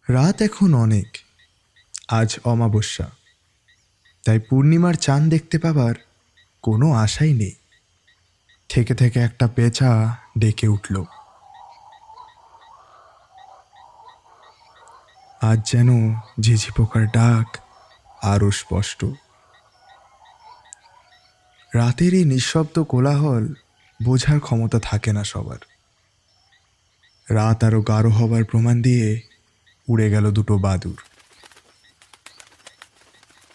রাত এখন অনেক। আজ অমাবস্যা, তাই পূর্ণিমার চাঁদ দেখতে পাবার কোনো আশাই নেই। থেকে থেকে একটা পেঁচা ডেকে উঠল। আজ যেন ঝিঝি পোকার ডাক আরও স্পষ্ট। রাতের এই নিঃশব্দ কোলাহল বোঝার ক্ষমতা থাকে না সবার। রাত আরও গাঢ় হবার প্রমাণ দিয়ে উড়ে গেল দুটো বাদুড়।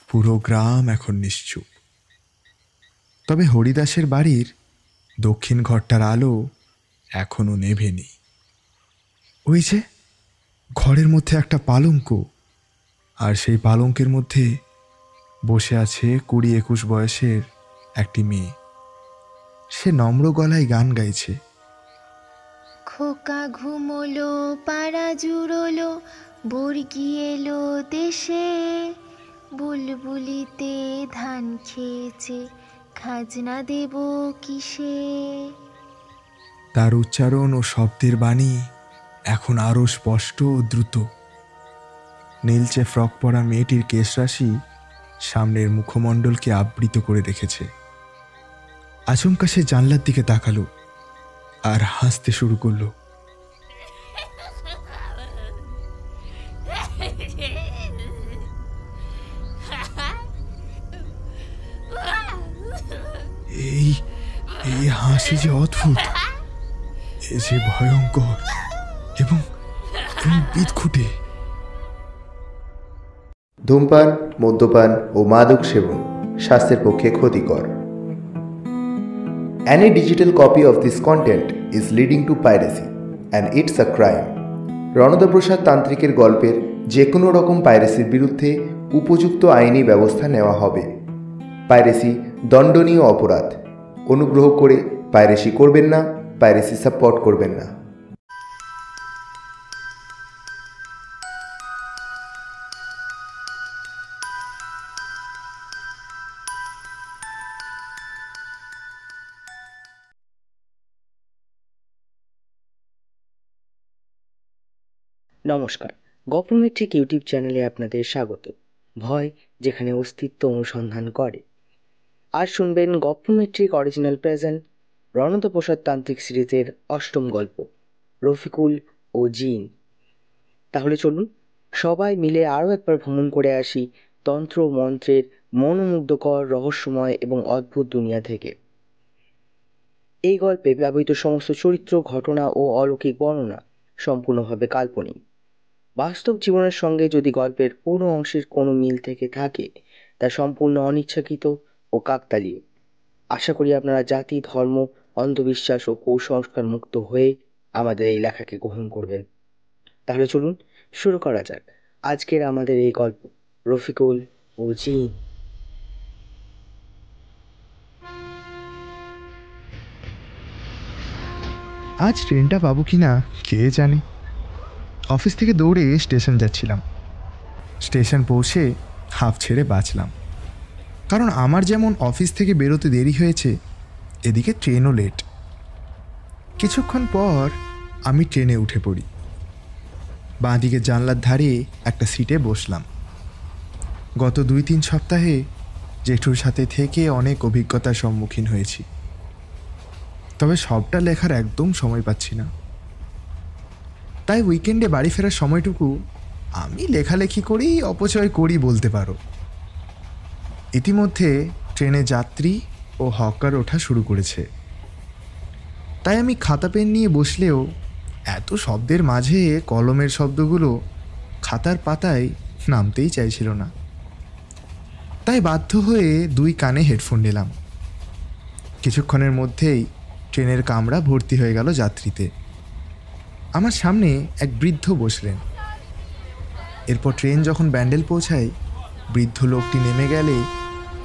পুরো গ্রাম এখন নিশ্চুপ। তবে হরিদাসের বাড়ির দক্ষিণ ঘরটার আলো এখনো নেভেনি। ওই যে ঘরের মধ্যে একটা পালঙ্ক, আর সেই পালঙ্কের মধ্যে বসে আছে 20-21 বয়সের একটি মেয়ে। সে নম্র গলায় গান গাইছে। খোকা ঘুমোলো, পাড়া জুড়োলো, বর্গি এলো দেশে, বুলবুলিতে ধান খেয়েছে, খাজনা দেব কিসে। তার উচ্চারণ ও শব্দের বাণী এখন আরও স্পষ্ট ও দ্রুত। নীলচে ফ্রক পরা মেয়েটির কেশরাশি সামনের মুখমণ্ডলকে আবৃত করে রেখেছে। আচমকা সে জানলার দিকে তাকালো আর হাসতে শুরু করলো। এই এই হাসি যে অদ্ভুত, এ যে ভয়ঙ্কর এবং বিদঘুটে। ধূমপান, মদ্যপান ও মাদক সেবন স্বাস্থ্যের পক্ষে ক্ষতিকর। Any digital copy of this content is leading to piracy and it's a crime. Ranadaprasad তান্ত্রিকের গল্পের যে কোনো রকম পাইরেসির বিরুদ্ধে উপযুক্ত আইনি ব্যবস্থা নেওয়া হবে। পাইরেসি দণ্ডনীয় অপরাধ। অনুগ্রহ করে পাইরেসি করবেন না, পাইরেসি সাপোর্ট করবেন না। নমস্কার, গল্পমেট্রিক ইউটিউব চ্যানেলে আপনাদের স্বাগত। ভয় যেখানে অস্তিত্ব অনুসন্ধান করে। আজ শুনবেন গল্পমেট্রিক অরিজিনাল প্রেজেন্ট রণদাপ্রসাদ তান্ত্রিক সিরিজের 8ম গল্প, রফিকুল ও জিন। তাহলে চলুন সবাই মিলে আরও একবার ভ্রমণ করে আসি তন্ত্র মন্ত্রের মনোমুগ্ধকর, রহস্যময় এবং অদ্ভুত দুনিয়া থেকে। এই গল্পে ব্যবহৃত সমস্ত চরিত্র, ঘটনা ও অলৌকিক বর্ণনা সম্পূর্ণভাবে কাল্পনিক। বাস্তব জীবনের সঙ্গে যদি গল্পের কোনো অংশের কোনো মিল থেকে থাকে, তা সম্পূর্ণ অনিচ্ছাকৃত ও কাকতালীয়। আশা করি আপনারা জাতি, ধর্ম, অন্ধবিশ্বাস ও কুসংস্কার মুক্ত হয়ে আমাদের এই লেখাকে গ্রহণ করবেন। তাহলে চলুন শুরু করা যাক আজকের আমাদের এই গল্প, রফিকুল ও জিন। আজ ট্রেনটা পাবো কিনা কে জানে। অফিস থেকে দৌড়ে স্টেশন যাচ্ছিলাম। স্টেশন পৌঁছে হাঁফ ছেড়ে বাঁচলাম, কারণ আমার যেমন অফিস থেকে বেরোতে দেরি হয়েছে, এদিকে ট্রেনও লেট। কিছুক্ষণ পর আমি ট্রেনে উঠে পড়ি। বাঁদিকে জানলার ধারে একটা সিটে বসলাম। গত 2-3 সপ্তাহে জেঠুর সাথে থেকে অনেক অভিজ্ঞতার সম্মুখীন হয়েছি, তবে সবটা লেখার একদম সময় পাচ্ছি না। তাই উইকেন্ডে বাড়ি ফেরার সময়টুকু আমি লেখালেখি করেই অপচয় করি বলতে পারো। ইতিমধ্যে ট্রেনে যাত্রী ও হকার ওঠা শুরু করেছে, তাই আমি খাতা পেন নিয়ে বসলেও এত শব্দের মাঝে কলমের শব্দগুলো খাতার পাতায় নামতেই চাইছিল না। তাই বাধ্য হয়ে 2 কানে হেডফোন নিলাম। কিছুক্ষণের মধ্যেই ট্রেনের কামরা ভর্তি হয়ে গেল যাত্রীতে। আমার সামনে এক বৃদ্ধ বসলেন। এরপর ট্রেন যখন ব্যান্ডেল পৌঁছায়, বৃদ্ধ লোকটি নেমে গেলে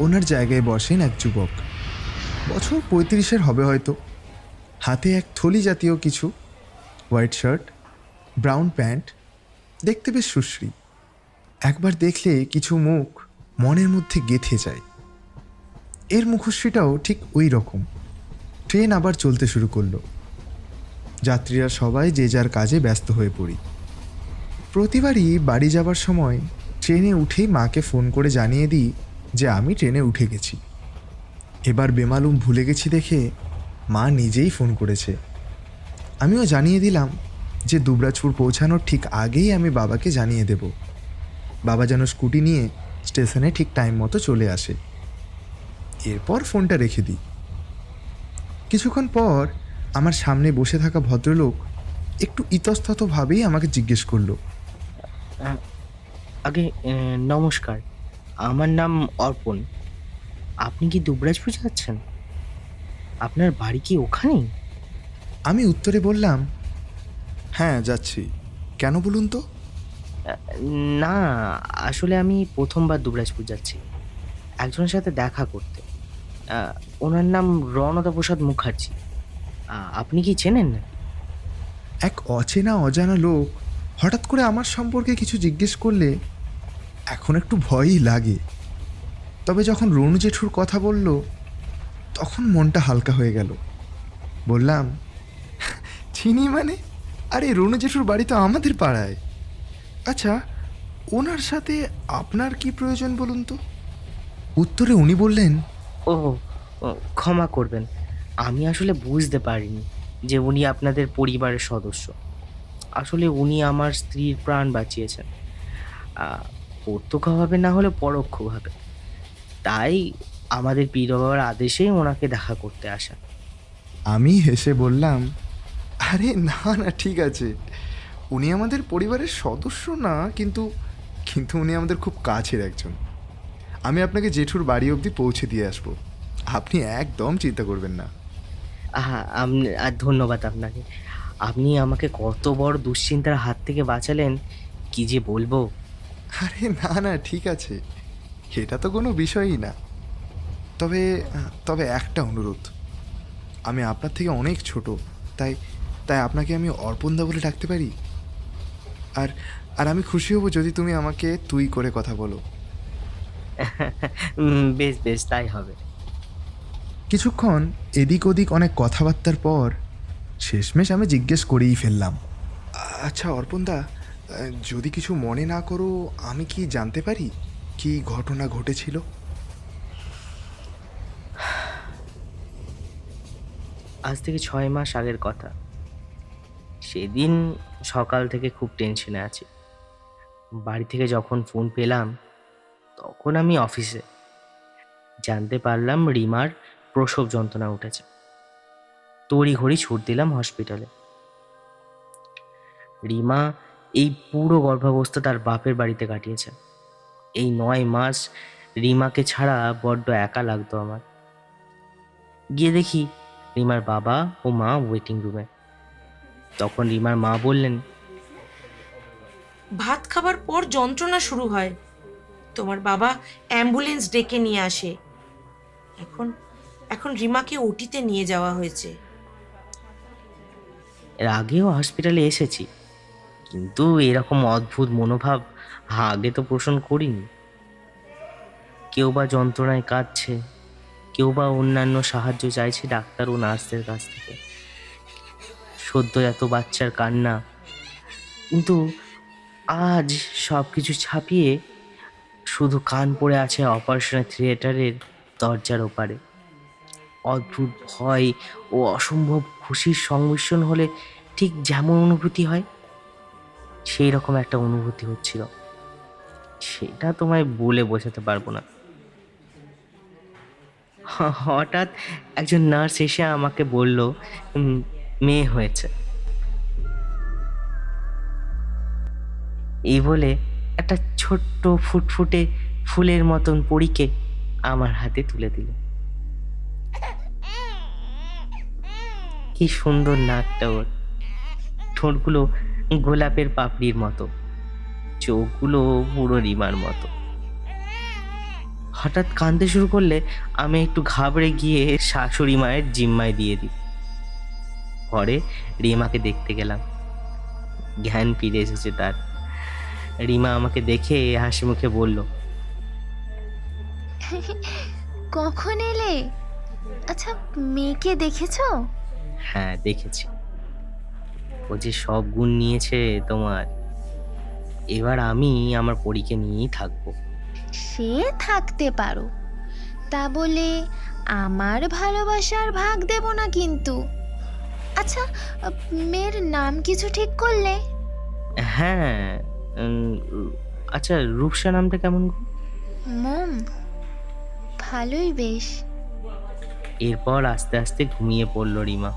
ওনার জায়গায় বসেন এক যুবক, বছর 35-এর হবে হয়তো। হাতে এক থলি জাতীয় কিছু, হোয়াইট শার্ট, ব্রাউন প্যান্ট, দেখতে বেশ সুশ্রী। একবার দেখলে কিছু মুখ মনের মধ্যে গেঁথে যায়। এর মুখশ্রীটাও ঠিক ওই রকম। ট্রেন আবার চলতে শুরু করলো। যাত্রীরা সবাই যে যার কাজে ব্যস্ত হয়ে পড়ি। প্রতিবারই বাড়ি যাবার সময় ট্রেনে উঠেই মাকে ফোন করে জানিয়ে দিই যে আমি ট্রেনে উঠে গেছি। এবার বেমালুম ভুলে গেছি দেখে মা নিজেই ফোন করেছে। আমিও জানিয়ে দিলাম যে দুবরাজপুর পৌঁছানোর ঠিক আগেই আমি বাবাকে জানিয়ে দেব। বাবা যেন স্কুটি নিয়ে স্টেশনে ঠিক টাইম মতো চলে আসে। এরপর ফোনটা রেখে দিই। কিছুক্ষণ পর আমার সামনে বসে থাকা ভদ্রলোক একটু ইতস্ততভাবেই আমাকে জিজ্ঞেস করলো, আগে নমস্কার, আমার নাম অর্পণ। আপনি কি দুবরাজপুর যাচ্ছেন? আপনার বাড়ি কি ওখানেই? আমি উত্তরে বললাম, হ্যাঁ যাচ্ছি, কেন বলুন তো? না, আসলে আমি প্রথমবার দুবরাজপুর যাচ্ছি একজনের সাথে দেখা করতে। ওনার নাম রণদা প্রসাদ মুখার্জি। আপনি কি চেনেন না? এক অচেনা অজানা লোক হঠাৎ করে আমার সম্পর্কে কিছু জিজ্ঞেস করলে এখন একটু ভয়ই লাগে। তবে যখন রণু জেঠুর কথা বলল তখন মনটা হালকা হয়ে গেল। বললাম, চিনি মানে? আরে রণু জেঠুর বাড়ি তো আমাদের পাড়ায়। আচ্ছা, ওনার সাথে আপনার কি প্রয়োজন বলুন তো? উত্তরে উনি বললেন, ও, ক্ষমা করবেন, আমি আসলে বুঝতে পারিনি যে উনি আপনাদের পরিবারের সদস্য। আসলে উনি আমার স্ত্রীর প্রাণ বাঁচিয়েছেন, প্রত্যক্ষভাবে না হলে পরোক্ষভাবে। তাই আমাদের পীর বাবার আদেশেই ওনাকে দেখা করতে আসা। আমি হেসে বললাম, আরে না না, ঠিক আছে, উনি আমাদের পরিবারের সদস্য না, কিন্তু কিন্তু উনি আমাদের খুব কাছের একজন। আমি আপনাকে জেঠুর বাড়ি অবধি পৌঁছে দিয়ে আসবো, আপনি একদম চিন্তা করবেন না। আর ধন্যবাদ আপনাকে। আপনি আমাকে কত বড় দুশ্চিন্তার হাত থেকে বাঁচালেন, কি যে বলবো। আরে না না, ঠিক আছে, এটা তো কোনো বিষয়ই না। তবে তবে একটা অনুরোধ, আমি আপনার থেকে অনেক ছোট, তাই তাই আপনাকে আমি অর্পণদা বলে ডাকতে পারি? আর আর আমি খুশি হব যদি তুমি আমাকে তুই করে কথা বলো। বেশ বেশ, তাই হবে। কিছুক্ষণ এদিক ওদিক অনেক কথাবার্তার পর শেষমেশ আমি জিজ্ঞেস করেই ফেললাম, আচ্ছা অর্পণদা, যদি কিছু মনে না করো, আমি কি জানতে পারি কি ঘটনা ঘটেছিল? আজ থেকে 6 মাস আগের কথা। সেদিন সকাল থেকে খুব টেনশনে আছি। বাড়ি থেকে যখন ফোন পেলাম তখন আমি অফিসে। জানতে পারলাম রিমার প্রসব যন্ত্রণা উঠেছে। তড়িঘড়ি ছুট দিলাম হসপিটালে। রিমা এই পুরো গর্ভাবস্থা তার বাপের বাড়িতে কাটিয়েছে। এই 9 মাস রিমাকে ছাড়া বড্ড একা লাগতো আমার। গিয়ে দেখি রিমার বাবা ও মা ওয়েটিং রুমে। তখন রিমার মা বললেন, ভাত খাবার পর যন্ত্রণা শুরু হয়, তোমার বাবা অ্যাম্বুলেন্স ডেকে নিয়ে আসে। এখন এখন রিমাকে ওটিতে নিয়ে যাওয়া হয়েছে। এর আগেও হসপিটালে এসেছি, কিন্তু এরকম অদ্ভুত মনোভাব আগে তো পোষণ করিনি। কেউ বা যন্ত্রণায় কাঁদছে, কেউ বা অন্যান্য সাহায্য চাইছে ডাক্তার ও নার্সদের কাছ থেকে। সদ্য এত বাচ্চার কান্না, কিন্তু আজ সব কিছু ছাপিয়ে শুধু কান পড়ে আছে অপারেশনের থিয়েটারের দরজার ওপারে। অদ্ভুত ভয় ও অসম্ভব খুশির সংমিশ্রণ হলে ঠিক যেমন অনুভূতি হয়, সেই রকম একটা অনুভূতি হচ্ছিল। সেটা তোমায় বলে বোঝাতে পারবো না। হঠাৎ একজন নার্স এসে আমাকে বলল, মেয়ে হয়েছে। এই বলে একটা ছোট্ট ফুটফুটে ফুলের মতন পরীকে আমার হাতে তুলে দিল। কি সুন্দর নাকটা ওর, ঠোঁটগুলো গোলাপের পাপড়ির মতো, চোখগুলো পুরো রিমার মতো। হঠাৎ কাঁদতে শুরু করলে আমি একটু ঘাবড়ে গিয়ে শাশুড়ি মায়ের জিম্মায় দিয়ে দিই। পরে রিমাকে দেখতে গেলাম। জ্ঞান ফিরে এসেছে তার। রিমা আমাকে দেখে হাসি মুখে বলল, কখন এলে? আচ্ছা, মেয়েকে দেখেছো? হ্যাঁ দেখেছি, ও যে সব গুণ নিয়েছে তোমার। এবার আমি আমার পরীকে নিয়েই থাকবো। সে থাকতে পারো, তা বলে আমার ভালোবাসার ভাগ দেব না কিন্তু। আচ্ছা, মেয়ের নাম কিছু ঠিক করলে? হ্যাঁ, আচ্ছা, রূপসা নামটা কেমন গো? মম, ভালোই বেশ। এরপর আস্তে আস্তে ঘুমিয়ে পড়ল রিমা।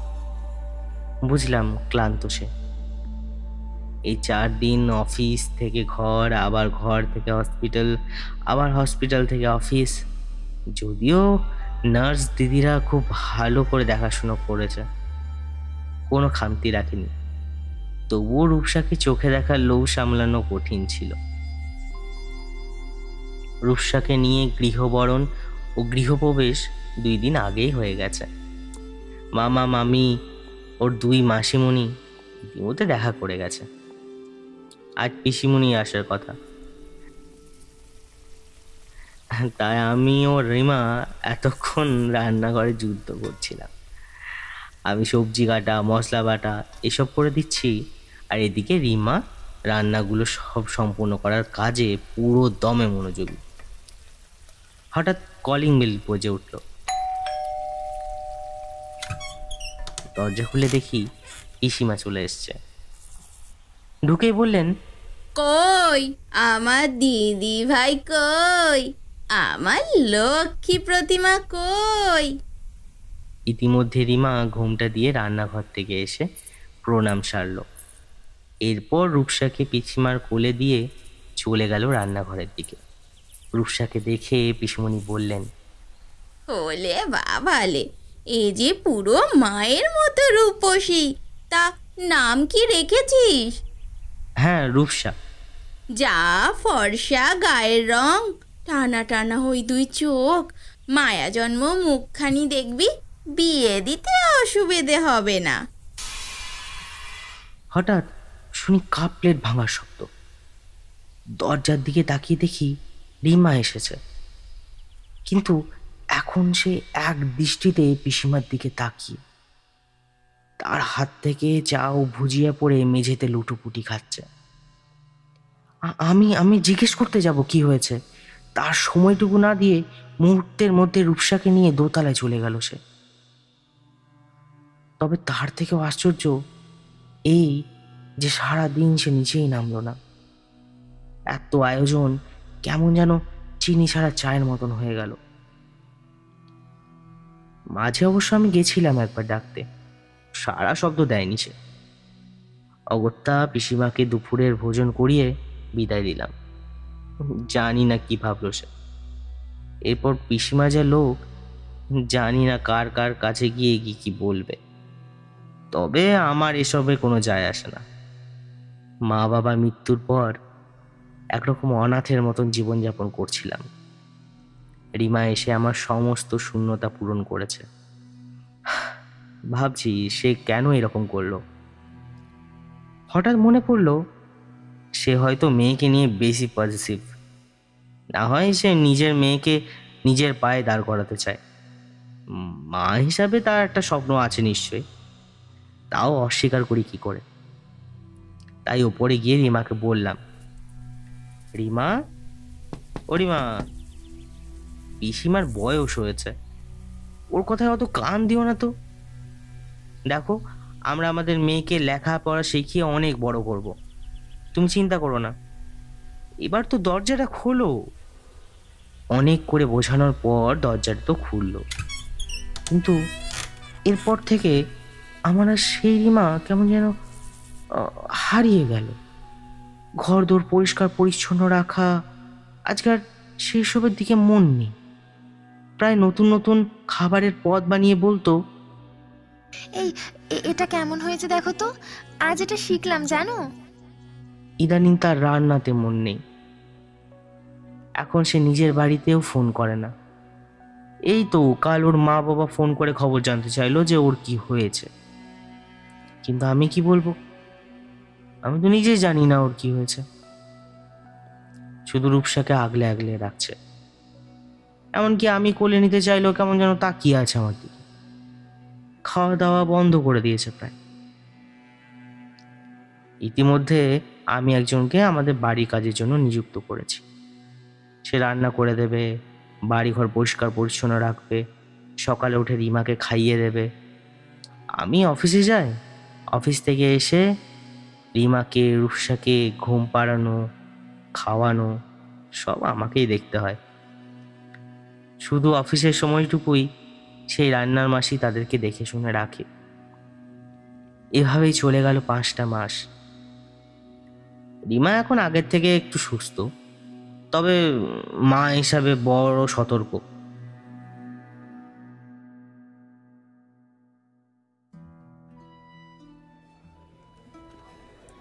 বুঝলাম ক্লান্ত সে। এই 4 দিন অফিস থেকে ঘর, আবার ঘর থেকে হসপিটাল, আবার হসপিটাল থেকে অফিস। যদিও নার্স দিদিরা খুব ভালো করে দেখাশোনা করেছে, কোনো খামতি রাখেনি, তবুও রূপসাকে চোখে দেখার লোভ সামলানো কঠিন ছিল। রূপসাকে নিয়ে গৃহবরণ ও গৃহপ্রবেশ 2 দিন আগেই হয়ে গেছে। মামা মামি ওর 2 মাসিমণি ইতিমধ্যে দেখা করে গেছে। আজ পিসিমণি আসার কথা। তাই আমি ও রিমা এতক্ষণ রান্নাঘরে যুদ্ধ করছিলাম। আমি সবজি কাটা, মশলা বাটা এসব করে দিচ্ছি, আর এদিকে রিমা রান্নাগুলো সব সম্পূর্ণ করার কাজে পুরো দমে মনোযোগী। হঠাৎ কলিং বেল বেজে উঠল। দরজা খুলে দেখি পিসিমা চলে এসছে। ঢুকেই বললেন, কই আমার দিদি ভাই, কই আমার লক্ষ্মী প্রতিমা, কই? ইতিমধ্যে রিমা ঘুমটা দিয়ে রান্নাঘর থেকে এসে প্রণাম সারল। এরপর রূপসাকে পিসিমার কোলে দিয়ে চলে গেল রান্নাঘরের দিকে। রূপসাকে দেখে পিসিমণি বললেন, ওলে বাবালে, এ যে পুরো মায়ের মতো রূপসী। তা নাম কি রেখেছিস? হ্যাঁ, রূপসা। যা ফর্সা গায়ের রং, টানা টানা হই 2 চোখ, মায়া জন্ম মুখখানি দেখবি, বিয়ে দিতে অসুবিধে হবে না। হঠাৎ শুনি কাপ প্লেট ভাঙার শব্দ। দরজার দিকে তাকিয়ে দেখি রিমা এসেছে, কিন্তু এখন সে এক দৃষ্টিতে পিসিমার দিকে তাকিয়ে। তার হাত থেকে চা ও ভুজিয়া পড়ে মেঝেতে লুটোপুটি খাচ্ছে। আমি জিজ্ঞেস করতে যাব কি হয়েছে, তার সময়টুকু না দিয়ে মুহূর্তের মধ্যে রূপসাকে নিয়ে দোতলায় চলে গেল সে। তবে তার থেকেও আশ্চর্য এই যে সারাদিন সে নিচেই নামলো না। এত আয়োজন কেমন যেন চিনি ছাড়া চায়ের মতন হয়ে গেল। মাঝে অবশ্য আমি গেছিলাম একবার ডাকতে, সারা শব্দ দেয়নি সে। অগত্যা পিসিমাকে দুপুরের ভোজন করিয়ে বিদায় দিলাম। জানি না কি ভাবলো সে। এরপর পিসিমা যা লোক, জানি না কার কার কাছে গিয়ে কি বলবে। তবে আমার এসবে কোনো যায় আসে না। মা বাবার মৃত্যুর পর একরকম অনাথের মতন জীবনযাপন করছিলাম। রিমা এসে আমার সমস্ত শূন্যতা পূরণ করেছে। ভাবছি সে কেন এরকম করলো। হঠাৎ মনে পড়লো সে হয়তো মেয়েকে নিয়ে বেশি পজিটিভ। না হয় সে নিজের মেয়েকে নিজের পায়ে দাঁড় করাতে চায়। মা হিসাবে তার একটা স্বপ্ন আছে নিশ্চয়ই, তাও অস্বীকার করি কি করে। তাই ওপরে গিয়ে রিমাকে বললাম, রিমা, ও রিমা, পিসিমার বয়স হয়েছে, ওর কথায় অত কান দিও না তো। দেখো, আমরা আমাদের মেয়েকে লেখাপড়া শিখিয়ে অনেক বড় করব, তুমি চিন্তা করো না। এবার তো দরজাটা খোলো। অনেক করে বোঝানোর পর দরজাটা তো খুললো, কিন্তু এরপর থেকে আমার আর সেই রিমা কেমন যেন হারিয়ে গেল। ঘরদোর পরিষ্কার পরিচ্ছন্ন রাখা, আজকাল সেসবের দিকে মন নেই। প্রায় নতুন নতুন খাবারের পদ বানিয়ে বলতো, এই এটা কেমন হয়েছে দেখো তো, আজ এটা শিখলাম জানো। ইদানিং তার রান্নাতে মন নেই। এখন সে নিজের বাড়িতেও ফোন করে না। এই তো কাল ওর মা বাবা ফোন করে খবর জানতে চাইলো যে ওর কি হয়েছে, কিন্তু আমি কি বলবো, আমি তো নিজে জানি না ওর কি হয়েছে। শুধু রূপসাকে আগলে আগলে রাখছে। এমনকি আমি কোলে নিতে চাইলেও কেমন যেন তাকিয়ে আছে আমার দিকে। খাওয়া দাওয়া বন্ধ করে দিয়েছে প্রায়। ইতিমধ্যে আমি একজনকে আমাদের বাড়ির কাজের জন্য নিযুক্ত করেছি। সে রান্না করে দেবে, বাড়িঘর পরিষ্কার পরিচ্ছন্ন রাখবে, সকালে উঠে রিমাকে খাইয়ে দেবে। আমি অফিসে যাই, অফিস থেকে এসে রিমাকে, রূপসাকে ঘুম পাড়ানো, খাওয়ানো সব আমাকেই দেখতে হয়। শুধু অফিসের সময়টুকুই সেই রান্নার মাসি তাদেরকে দেখে শুনে রাখে। এভাবেই চলে গেল 5টা মাস। রিমা এখন আগের থেকে একটু সুস্থ, তবে মা হিসাবে বড় সতর্ক।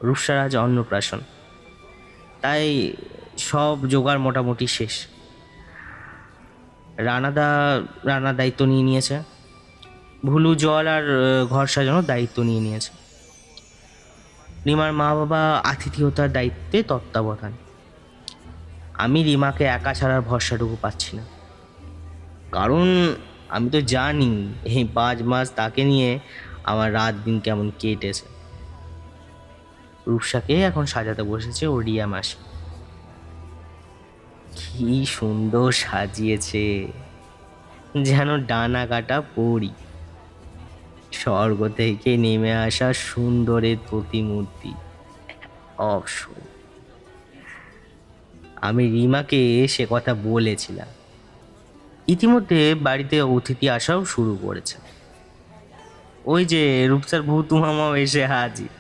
রূপসার আজ অন্নপ্রাশন, তাই সব জোগাড় মোটামুটি শেষ। রান্নার দায়িত্ব নিয়ে নিয়েছে, ভুলু জল আর ঘর সাজানোর দায়িত্ব নিয়ে নিয়েছে। রিমার মা বাবা আতিথেয়তার দায়িত্বে তত্ত্বাবধান। আমি রিমাকে একা ছাড়ার ভরসাটুকু পাচ্ছি না, কারণ আমি তো জানি এই 5 মাস তাকে নিয়ে আমার রাত দিন কেমন কেটেছে। রূপসাকে এখন সাজাতে বসেছে ও রিয়া মাসি। কি সুন্দর সাজিয়েছে, যেন ডানা কাটা পরী, স্বর্গ থেকে নেমে আসা সুন্দরের প্রতিমূর্তি। অপসরূপ। আমি রিমাকে সে কথা বলেছিলাম। ইতিমধ্যে বাড়িতে অতিথি আসাও শুরু করেছে। ওই যে রূপসার ভূতু মামাও এসে হাজির।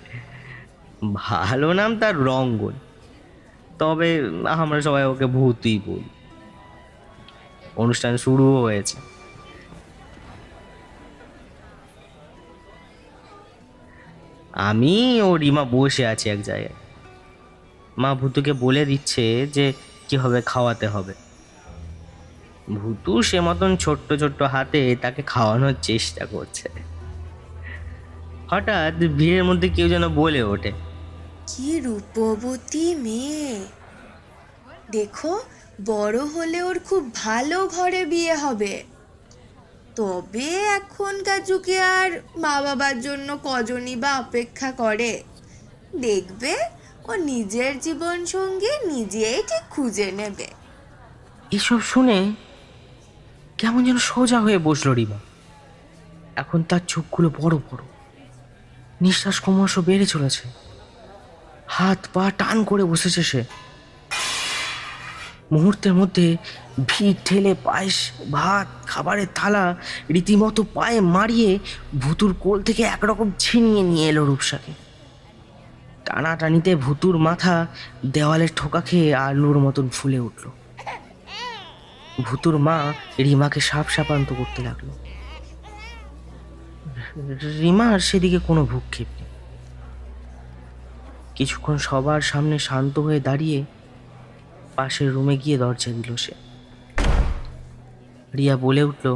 ভালো নাম তার রঙ্গন, তবে আমরা সবাই ওকে ভূতুই বলি। অনুষ্ঠান শুরুও হয়েছে। আমি ও রিমা বসে আছি এক জায়গায়। মা ভূতুকে বলে দিচ্ছে যে কিভাবে খাওয়াতে হবে। ভূতু সে মতন ছোট্ট ছোট্ট হাতে তাকে খাওয়ানোর চেষ্টা করছে। হঠাৎ ভিড়ের মধ্যে কেউ যেন বলে ওঠে, কি রূপবতী মেয়ে, দেখো বড় হলে ওর খুব ভালো ঘরে বিয়ে হবে। তবে এখনকার যুগে আর মা বাবার জন্য কজনই বা অপেক্ষা করে, দেখবে ও নিজের জীবন সঙ্গী নিজেই ঠিক খুঁজে নেবে। এসব শুনে কেমন যেন সোজা হয়ে বসলো রিমা। এখন তার চোখগুলো বড় বড়, নিঃশ্বাস ক্রমশ বেড়ে চলেছে, হাত পা টান করে বসেছে সে। মুহূর্তের মধ্যে ভিড় ঠেলে পায়েস, ভাত, খাবারের থালা রীতিমতো পায়ে মারিয়ে ভুতুর কোল থেকে একরকম ছিনিয়ে নিয়ে এলো রূপসাকে। টানাটানিতে ভুতুর মাথা দেওয়ালের ঠোকা খেয়ে আলুর মতন ফুলে উঠল। ভুতুর মা রিমাকে সাপান্ত করতে লাগলো। রিমার সেদিকে কোনো ভ্রুক্ষেপ নেই। কিছুক্ষণ সবার সামনে শান্ত হয়ে দাঁড়িয়ে পাশের রুমে গিয়ে দরজা দিল সে। রিয়া বলে উঠল,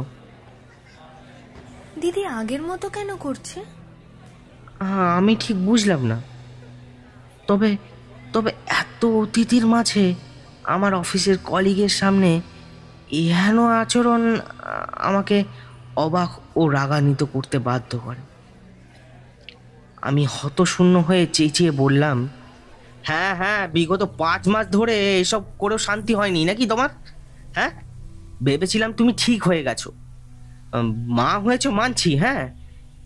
দিদি আগের মতো কেন করছে? আমি ঠিক বুঝলাম না, তবে তবে এত অতিথির মাঝে আমার অফিসের কলিগের সামনে এহেন আচরণ আমাকে অবাক ও রাগান্বিত করতে বাধ্য করে। আমি হতশূন্য হয়ে চেঁচিয়ে বললাম, হ্যাঁ হ্যাঁ, বিগত 5 মাস ধরে এসব করেও শান্তি হয়নি নাকি তোমার? হ্যাঁ, ভেবেছিলাম তুমি ঠিক হয়ে গেছো, মা হয়েছো মানছি, হ্যাঁ,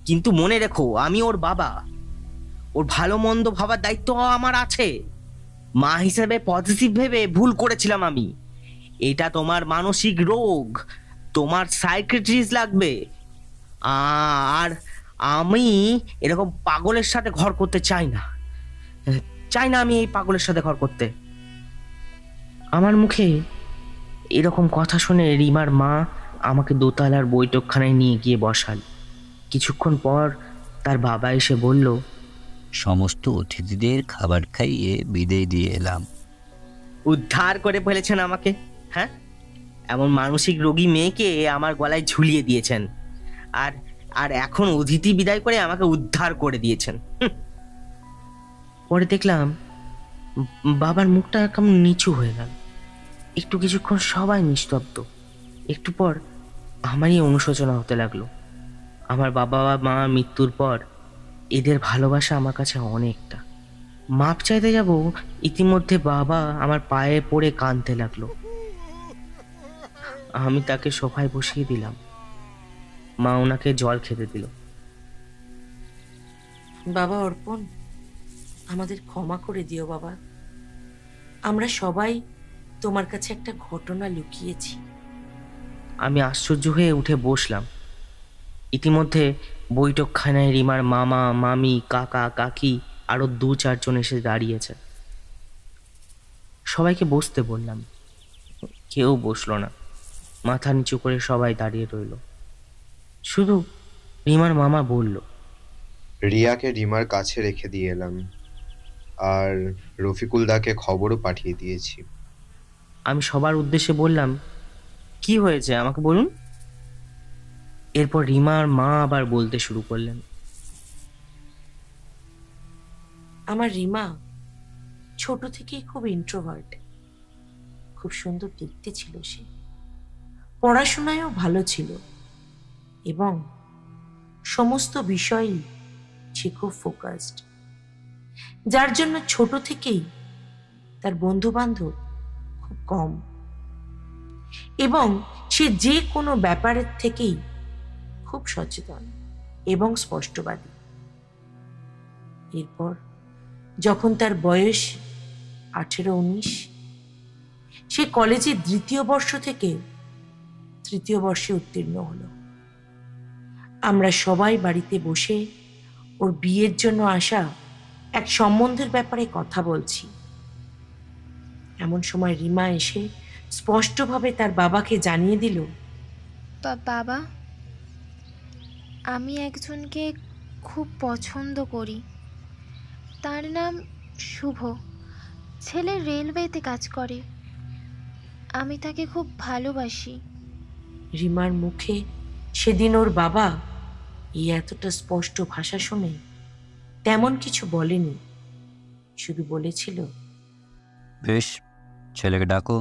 কিন্তু মনে রেখো আমি ওর বাবা, ওর ভালো মন্দ ভাবার দায়িত্ব আমার আছে। মা হিসেবে পজিটিভ ভেবে ভুল করেছিলাম আমি। এটা তোমার মানসিক রোগ, তোমার সাইকিয়াট্রিস্ট লাগবে। আর আমি এরকম পাগলের সাথে ঘর করতে চাই না, আমি এই পাগলের সাথে ঘর করতে। আমার মুখে এরকম কথা শুনে রিমার মা আমাকে দোতলার বৈঠকখানায় নিয়ে গিয়ে বসাল। কিছুক্ষণ পর তার বাবা এসে বলল, সমস্ত অতিথিদের খাবার খাইয়ে বিদায় দিয়ে এলাম। উদ্ধার করে ফেলেছেন আমাকে, হ্যাঁ, এমন মানসিক রোগী মেয়েকে আমার গলায় ঝুলিয়ে দিয়েছেন, আর আর এখন অতিথি বিদায় করে আমাকে উদ্ধার করে দিয়েছেন। পরে দেখলাম বাবার মুখটা কেমন নিচু হয়ে গেল। কিছুক্ষণ সবাই নিস্তব্ধ। একটু পর আমারই অনুশোচনা হতে লাগলো। আমার বাবা মা মৃত্যুর পর এদের ভালোবাসা আমার কাছে অনেকটা, মাপ চাইতে যাব, ইতিমধ্যে বাবা আমার পায়ে পড়ে কাঁদতে লাগলো। আমি তাকে সোফায় বসিয়ে দিলাম। মা ওনাকে জল খেতে দিল। বাবা অর্পণ, আমাদের ক্ষমা করে দিও বাবা। আমরা সবাই তোমার কাছে একটা ঘটনা লুকিয়েছি। আমি আশ্চর্য হয়ে উঠে বসলাম। ইতিমধ্যে বৈঠকখানায় রিমার মামা, মামি, কাকা, কাকি আরো 2-4 জন এসে দাঁড়িয়েছে। সবাইকে বসতে বললাম, কেউ বসলো না। মাথা নিচু করে সবাই দাঁড়িয়ে রইল। শুধু রিমার মামা বলল, রিয়াকে রিমার কাছে রেখে দিয়ে এলাম, আর রফিকুল দাকে খবরও পাঠিয়ে দিয়েছি। আমি সবার উদ্দেশ্যে বললাম, কি হয়েছে আমাকে বলুন। এরপর রিমার মা আবার বলতে শুরু করলেন, আমার রিমা ছোট থেকেই খুব ইন্ট্রোভার্ট। খুব সুন্দর দেখতে ছিল সে, পড়াশোনায়ও ভালো ছিল এবং সমস্ত বিষয়েই সে খুব ফোকাসড, যার জন্য ছোট থেকেই তার বন্ধু বান্ধব খুব কম এবং সে যে কোনো ব্যাপারের থেকেই খুব সচেতন এবং স্পষ্টবাদী। এরপর যখন তার বয়স 18-19, সে কলেজের 2য় বর্ষ থেকে 3য় বর্ষে উত্তীর্ণ হলো। আমরা সবাই বাড়িতে বসে ওর বিয়ের জন্য আসা এক সম্বন্ধের ব্যাপারে কথা বলছি। এমন সময় রিমা এসে স্পষ্টভাবে তার বাবাকে জানিয়ে দিল, বাবা, আমি একজনকে খুব পছন্দ করি। তার নাম শুভ। ছেলে রেলওয়েতে কাজ করে। আমি তাকে খুব ভালোবাসি। রিমার মুখে সেদিন ওর বাবা এই এতটা স্পষ্ট ভাষা শুনে তেমন কিছু বলেনি, শুধু বলেছিল, বেশ, ছেলেকে ডাকো,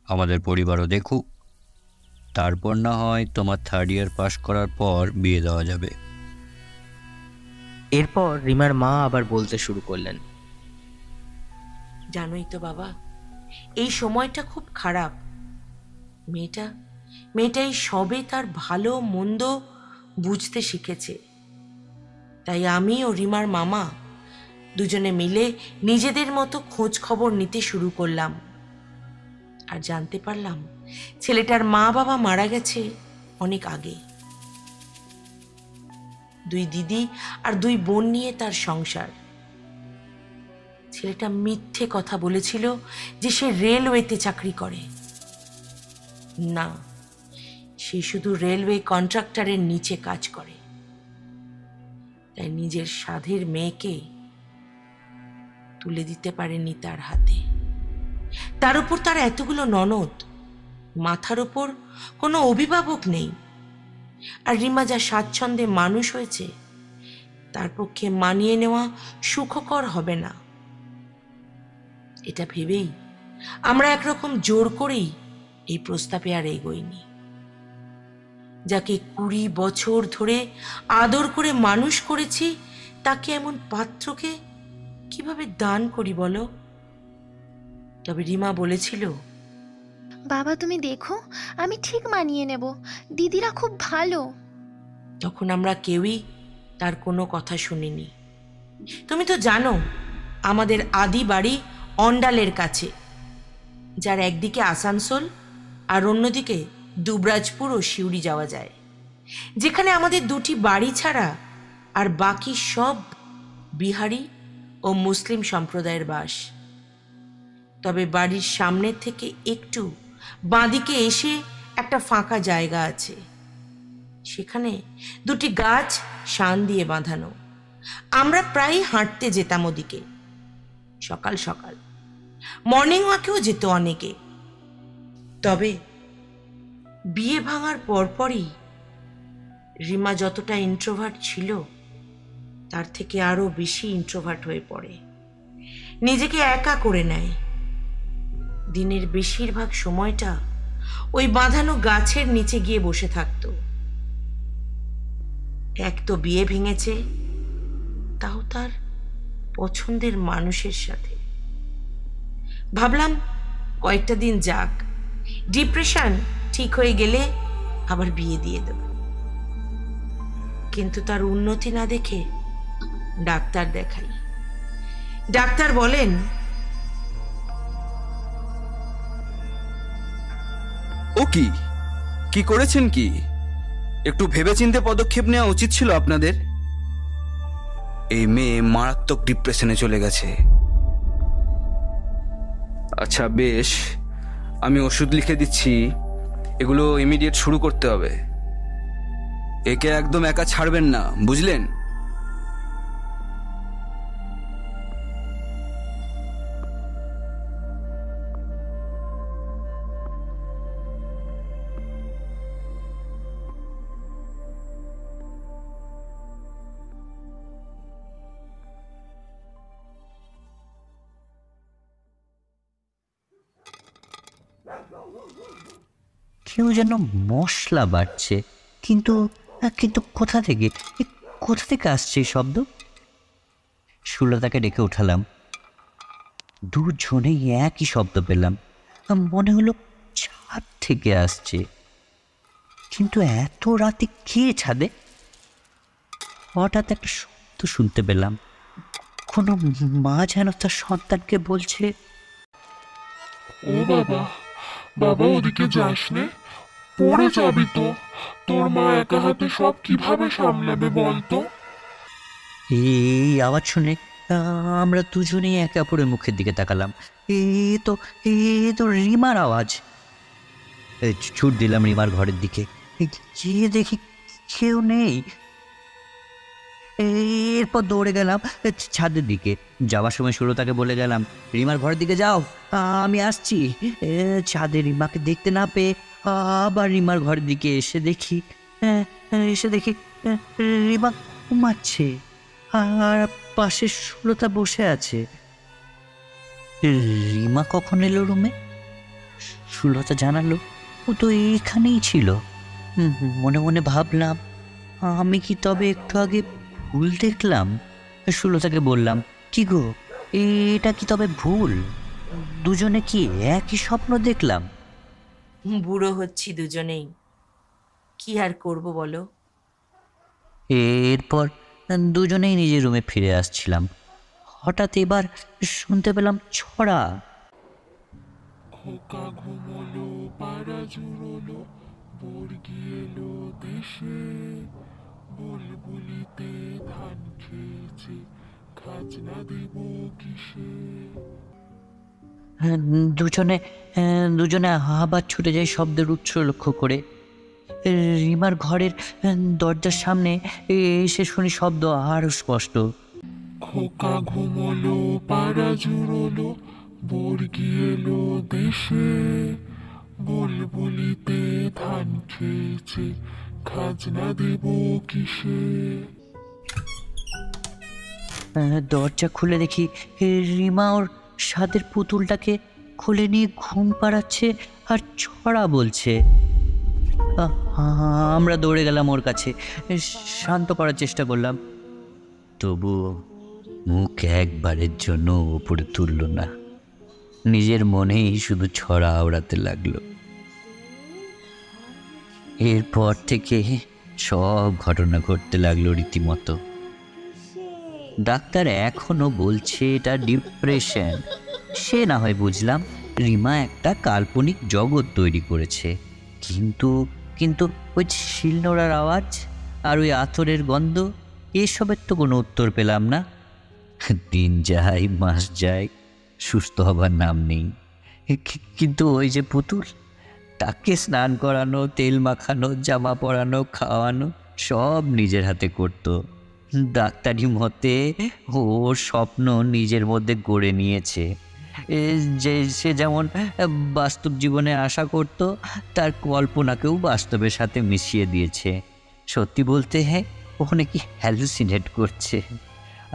আমাদের পরিবারও দেখুক, তারপর না হয় তোমার 3rd ইয়ার পাশ করার পর বিয়ে দেওয়া যাবে। এরপর রিমার মা আবার বলতে শুরু করলেন, জানোই তো বাবা, এই সময়টা খুব খারাপ। মেয়েটাই সবে তার ভালো মন্দ বুঝতে শিখেছে। তাই আমি ও রিমার মামা দুজনে মিলে নিজেদের মতো খোঁজ খবর নিতে শুরু করলাম, আর জানতে পারলাম ছেলেটার মা বাবা মারা গেছে অনেক আগে। 2 দিদি আর 2 বোন নিয়ে তার সংসার। ছেলেটা মিথ্যে কথা বলেছিল যে সে রেলওয়েতে চাকরি করে। না, সে শুধু রেলওয়ে কন্ট্রাক্টরের নিচে কাজ করে। তাই নিজের সাধের মেয়েকে তুলে দিতে পারেনি তার হাতে। তার উপর তার এতগুলো ননদ, মাথার উপর কোনো অভিভাবক নেই। আর রিমা যা স্বাচ্ছন্দ্যে মানুষ হয়েছে, তার পক্ষে মানিয়ে নেওয়া সুখকর হবে না। এটা ভেবেই আমরা একরকম জোর করেই এই প্রস্তাবে আর এগোইনি। যাকে 20 বছর ধরে আদর করে মানুষ করেছি, তাকে এমন পাত্রকে কিভাবে দান করি বলো? তবে রিমা বলেছিল, বাবা তুমি দেখো, আমি ঠিক মানিয়ে নেব। দিদিরা খুব ভালো। তখন আমরা কেউই তার কোনো কথা শুনিনি। তুমি তো জানো আমাদের আদি বাড়ি অন্ডালের কাছে, যার একদিকে আসানসোল আর অন্যদিকে দুবরাজপুর ও সিউড়ি যাওয়া যায়, যেখানে আমাদের 2টি বাড়ি ছাড়া আর বাকি সব বিহারি ও মুসলিম সম্প্রদায়ের বাস। তবে বাড়ির সামনের থেকে একটু বাঁদিকে এসে একটা ফাঁকা জায়গা আছে, সেখানে 2টি গাছ শান দিয়ে বাঁধানো। আমরা প্রায় হাঁটতে যেতাম ওদিকে, সকাল সকাল। মর্নিং ওয়াকেও যেত অনেকে। তবে বিয়ে ভাঙার পরপরই রিমা যতটা ইন্ট্রোভার্ট ছিল, তার থেকে আরো বেশি ইন্ট্রোভার্ট হয়ে পড়ে। নিজেকে একা করে নেয়। দিনের বেশিরভাগ সময়টা ওই বাঁধানো গাছের নিচে গিয়ে বসে থাকত। এক তো বিয়ে ভেঙেছে, তাও তার পছন্দের মানুষের সাথে। ভাবলাম কয়েকটা দিন যাক, ডিপ্রেশন ঠিক হয়ে গেলে আবার বিয়ে দিয়ে দেব। কিন্তু তার উন্নতি না দেখে ডাক্তার দেখাই। ডাক্তার বলেন, ও কি করেছেন? কি একটু ভেবেচিন্তে পদক্ষেপ নেওয়া উচিত ছিল আপনাদের। এই মেয়ে মারাত্মক ডিপ্রেশনে চলে গেছে। আচ্ছা বেশ, আমি ওষুধ লিখে দিচ্ছি, এগুলো ইমিডিয়েট শুরু করতে হবে। একে একদম একা ছাড়বেন না, বুঝলেন? কেউ যেন মশলা বাড়ছে, কিন্তু কিন্তু কোথা থেকে আসছে এই শব্দ? সুলতাকে ডেকে উঠালাম। দুজনেই একই শব্দ পেলাম, মনে হলো ছাদ থেকে আসছে। কিন্তু এত রাতে কে ছাদে? হঠাৎ একটা শব্দ শুনতে পেলাম, কোনো মা যেন তার সন্তানকে বলছে, ও বাবা, বাবা ওদিকে যাস নে, পড়ে যাবি তো। তোর মা একা হাতে সব কিভাবে সামলাবে বলতো? এই আওয়াজ শুনে আমরা দুজনেই একে অপরের মুখের দিকে তাকালাম। এ তো রিমার আওয়াজ। ছুট দিলাম রিমার ঘরের দিকে, গিয়ে দেখি কেউ নেই। এরপর দৌড়ে গেলাম ছাদের দিকে। যাওয়ার সময় সুলতাকে বলে গেলাম, রিমার ঘরের দিকে যাও, আমি আসছি। ছাদে রিমাকে দেখতে না পেয়ে আবার রিমার ঘরের দিকে এসে দেখি রিমা ঘুমাচ্ছে আর পাশে সুলতা বসে আছে। রিমা কখন এলো রুমে? সুলতা জানালো ও তো এখানেই ছিল। মনে মনে ভাবলাম, আমি কি তবে একটু আগে ভুল দেখলাম? সুলতাকে বললাম, কি গো, এটা কি তবে ভুল? দুজনে কি একই স্বপ্ন দেখলাম? বুড়ো হচ্ছি দুজনেই, কি আর করব বলো। এরপর দুজনেই নিজের রুমে ফিরে আসছিলাম। হঠাৎ এবার শুনতে পেলাম ছড়া। খোকা ঘুমোলো, পাড়া জুড়োলো, বর্গি এলো দেশে, বুলবুলিতে ধান খেয়েছে, খাজনা দেব কিসে। দুজনে আবার ছুটে যায় শব্দের উৎস লক্ষ্য করে। রিমার ঘরের দরজার সামনে এসে শুনি শব্দ আরো স্পষ্ট। খোকা ঘুমোলো, পাড়া জুড়োলো, বর্গি এলো দেশে, বুলবুলিতে ধান খেয়েছে, খাজনা দেব কিসে। দরজা খুলে দেখি রিমা ওর সাদের পুতুলটাকে খুলে নিয়ে ঘুম পাড়াচ্ছে আর ছড়া বলছে। আমরা দৌড়ে গেলাম ওর কাছে, শান্ত করার চেষ্টা করলাম, তবু মুখ একবারের জন্য উপরে তুলল না। নিজের মনেই শুধু ছড়া আওড়াতে লাগলো। এরপর থেকে সব ঘটনা ঘটতে লাগলো রীতিমতো। ডাক্তার এখনো বলছে এটা ডিপ্রেশন। সে না হয় বুঝলাম, রিমা একটা কাল্পনিক জগৎ তৈরি করেছে। কিন্তু ওই শিলনোড়ার আওয়াজ আর ওই আতরের গন্ধ, এসবের তো কোনো উত্তর পেলাম না। দিন যায় মাস যায়, সুস্থ হবার নাম নেই। কিন্তু ওই যে পুতুল, তাকে স্নান করানো, তেল মাখানো, জামা পরানো, খাওয়ানো সব নিজের হাতে করতো। ডাক্তারি মতে ওর স্বপ্ন নিজের মধ্যে গড়ে নিয়েছে। যে সে যেমন বাস্তব জীবনে আশা করত, তার কল্পনাকেও বাস্তবের সাথে মিশিয়ে দিয়েছে। সত্যি বলতে ও নাকি হ্যালুসিনেট করছে,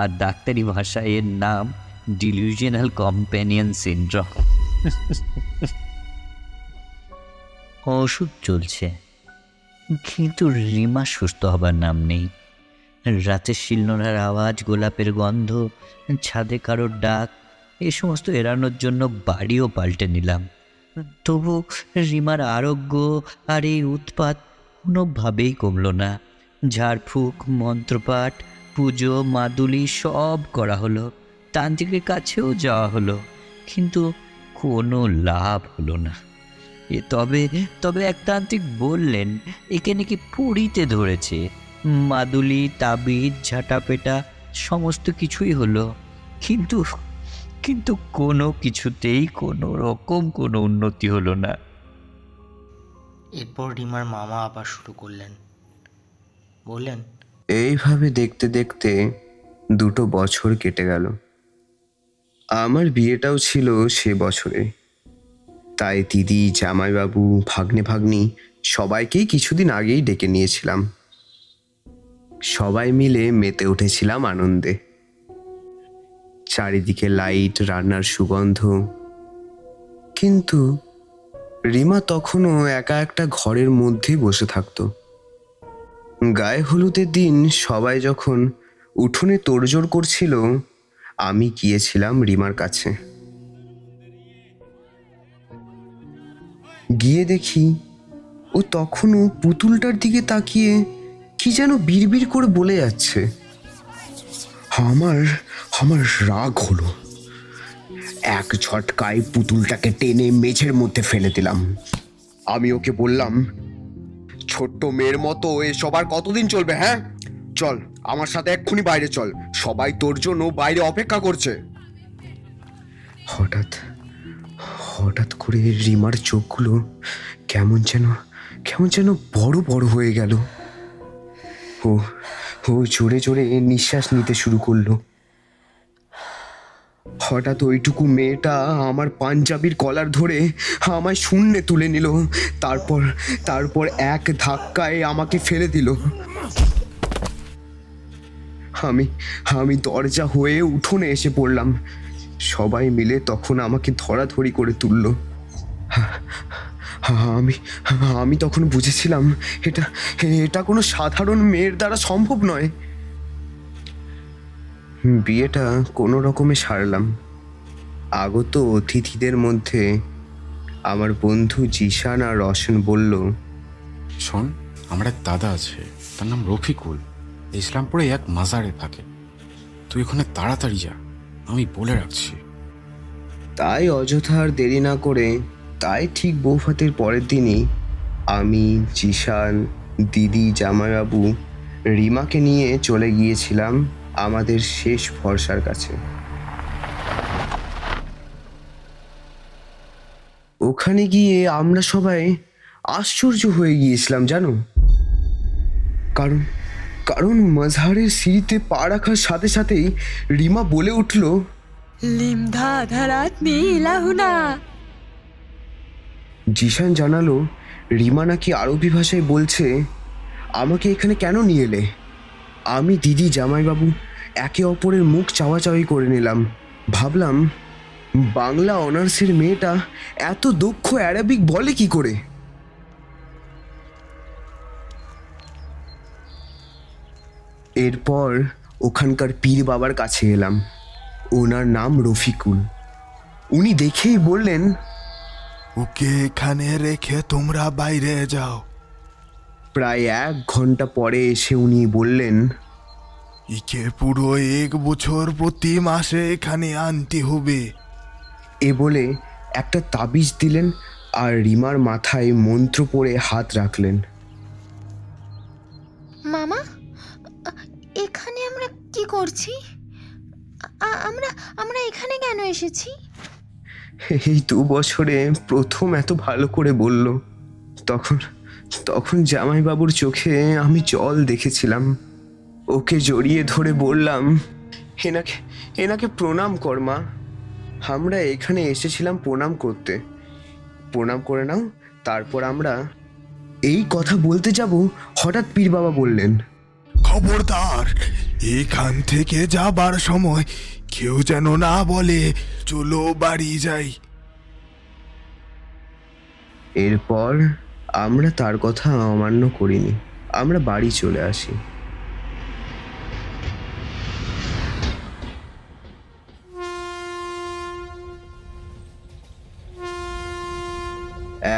আর ডাক্তারি ভাষায় এর নাম ডিলিউশনাল কম্প্যানিয়ন সিনড্রোম। ওষুধ চলছে, কিন্তু রিমা সুস্থ হবার নাম নেই। রাতে শিলনোড়ার আওয়াজ, গোলাপের গন্ধ, ছাদে কারোর ডাক, এ সমস্ত এড়ানোর জন্য বাড়িও পাল্টে নিলাম। তবু রিমার আরোগ্য আর এই উৎপাত কোনোভাবেই কমল না। ঝাড়ফুঁক, মন্ত্রপাঠ, পুজো, মাদুলি সব করা হলো, তান্ত্রিকের কাছেও যাওয়া হলো, কিন্তু কোনো লাভ হলো না। তবে এক তান্ত্রিক বললেন একে নাকি পুরীতে ধরেছে। মাদুলি, তাবিজ, ঝাঁটাপেটা সমস্ত কিছুই হলো, কিন্তু কোনো কিছুতেই কোনো রকম কোনো উন্নতি হলো না। এরপর রিমার মামা আবার শুরু করলেন, বললেন, এইভাবে দেখতে দেখতে 2 বছর কেটে গেল। আমার বিয়েটাও ছিল সে বছরে। তাই দিদি, জামাইবাবু, ভাগ্নে ভাগ্নি সবাইকেই কিছুদিন আগেই ডেকে নিয়েছিলাম। সবাই মিলে মেতে উঠেছিলাম আনন্দে। চারিদিকে লাইট, রান্নার সুগন্ধ। কিন্তু রিমা তখনও একা একটা ঘরের মধ্যেই বসে থাকতো। গায়ে হলুদের দিন সবাই যখন উঠোনে তোড়জোড় করছিল, আমি গিয়েছিলাম রিমার কাছে। গিয়ে দেখি ও তখনও পুতুলটার দিকে তাকিয়ে কি যেন বিড়বিড় করে বলে যাচ্ছে। আমার রাগ হলো। এক ঝটকায় পুতুলটাকে টেনে মেঝের মধ্যে ফেলে দিলাম। আমি ওকে বললাম, ছোট্ট মেয়ের মতো এসব আর কতদিন চলবে? হ্যাঁ, চল আমার সাথে এক্ষুনি বাইরে চল, সবাই তোর জন্য বাইরে অপেক্ষা করছে। হঠাৎ করে রিমার চোখগুলো কেমন যেন বড় বড় হয়ে গেল। ও জোরে জোরে নিঃশ্বাস নিতে শুরু করলো। হঠাৎ ওইটুকু মেয়েটা আমার পাঞ্জাবির কলার ধরে আমায় শূন্যে তুলে নিল। তারপর এক ধাক্কায় আমাকে ফেলে দিল। আমি দরজা হয়ে উঠোনে এসে পড়লাম। সবাই মিলে তখন আমাকে ধরাধরি করে তুলল। আমি তখন বুঝেছিলাম এটা কোনো সাধারণ মেয়ের দ্বারা সম্ভব নয়। বিয়েটা কোনো রকমে সারলাম। আগত অতিথিদের মধ্যে আমার বন্ধু জিশান আর রশন বলল, শোন, আমার এক দাদা আছে, তার নাম রফিকুল, ইসলামপুরে এক মাজারে থাকে। তুই ওখানে তাড়াতাড়ি যা, আমি বলে রাখছি। তাই অযথা আর দেরি না করে ঠিক বৌভাতের পরের দিনই আমি, জিশান, দিদি, জামাইবাবু, রিমাকে নিয়ে চলে গিয়েছিলাম আমাদের শেষ ভরসার কাছে। ওখানে গিয়ে আমরা সবাই আশ্চর্য হয়ে গিয়েছিলাম জানো, কারণ মাঝহারের সিঁড়িতে পা রাখার সাথে সাথেই রিমা বলে উঠল, লিমধা ধারাত নীলাহুনা। জিশান জানালো রিমা নাকি আরবি ভাষায় বলছে, আমাকে এখানে কেন নিয়ে এলে? আমি, দিদি, জামাইবাবু একে অপরের মুখ চাওয়াচাওয়ি করে নিলাম। ভাবলাম, বাংলা অনার্সের মেয়েটা এত দক্ষ অ্যারাবিক বলে কি করে? এরপর ওখানকার পীর বাবার কাছে এলাম। ওনার নাম রফিকুল। উনি দেখেই বললেন, ওকে এখানে রেখে তোমরা বাইরে যাও। প্রায় 1 ঘন্টা পরে এসে উনি বললেন, ইকে পুরো 1 বছর প্রতি মাসে এখানে আনতে হবে। এ বলে একটা তাবিজ দিলেন আর রিমার মাথায় মন্ত্র পড়ে হাত রাখলেন। মামা, এখানে আমরা কি করছি? আমরা এখানে কেন এসেছি? এই 2 বছরে প্রথম এত ভালো করে বলল। তখন জামাইবাবুর চোখে আমি জল দেখেছিলাম। ওকে জড়িয়ে ধরে বললাম, এনাকে প্রণাম কর মা। আমরা এখানে এসেছিলাম প্রণাম করতে। প্রণাম করে নাও, তারপর আমরা। এই কথা বলতে যাব, হঠাৎ পীর বাবা বললেন, খবরদার, এখান থেকে যাবার সময় কেউ যেন না বলে চলো বাড়ি যাই। এরপর আমরা তার কথা অমান্য করিনি, আমরা বাড়ি চলে আসি।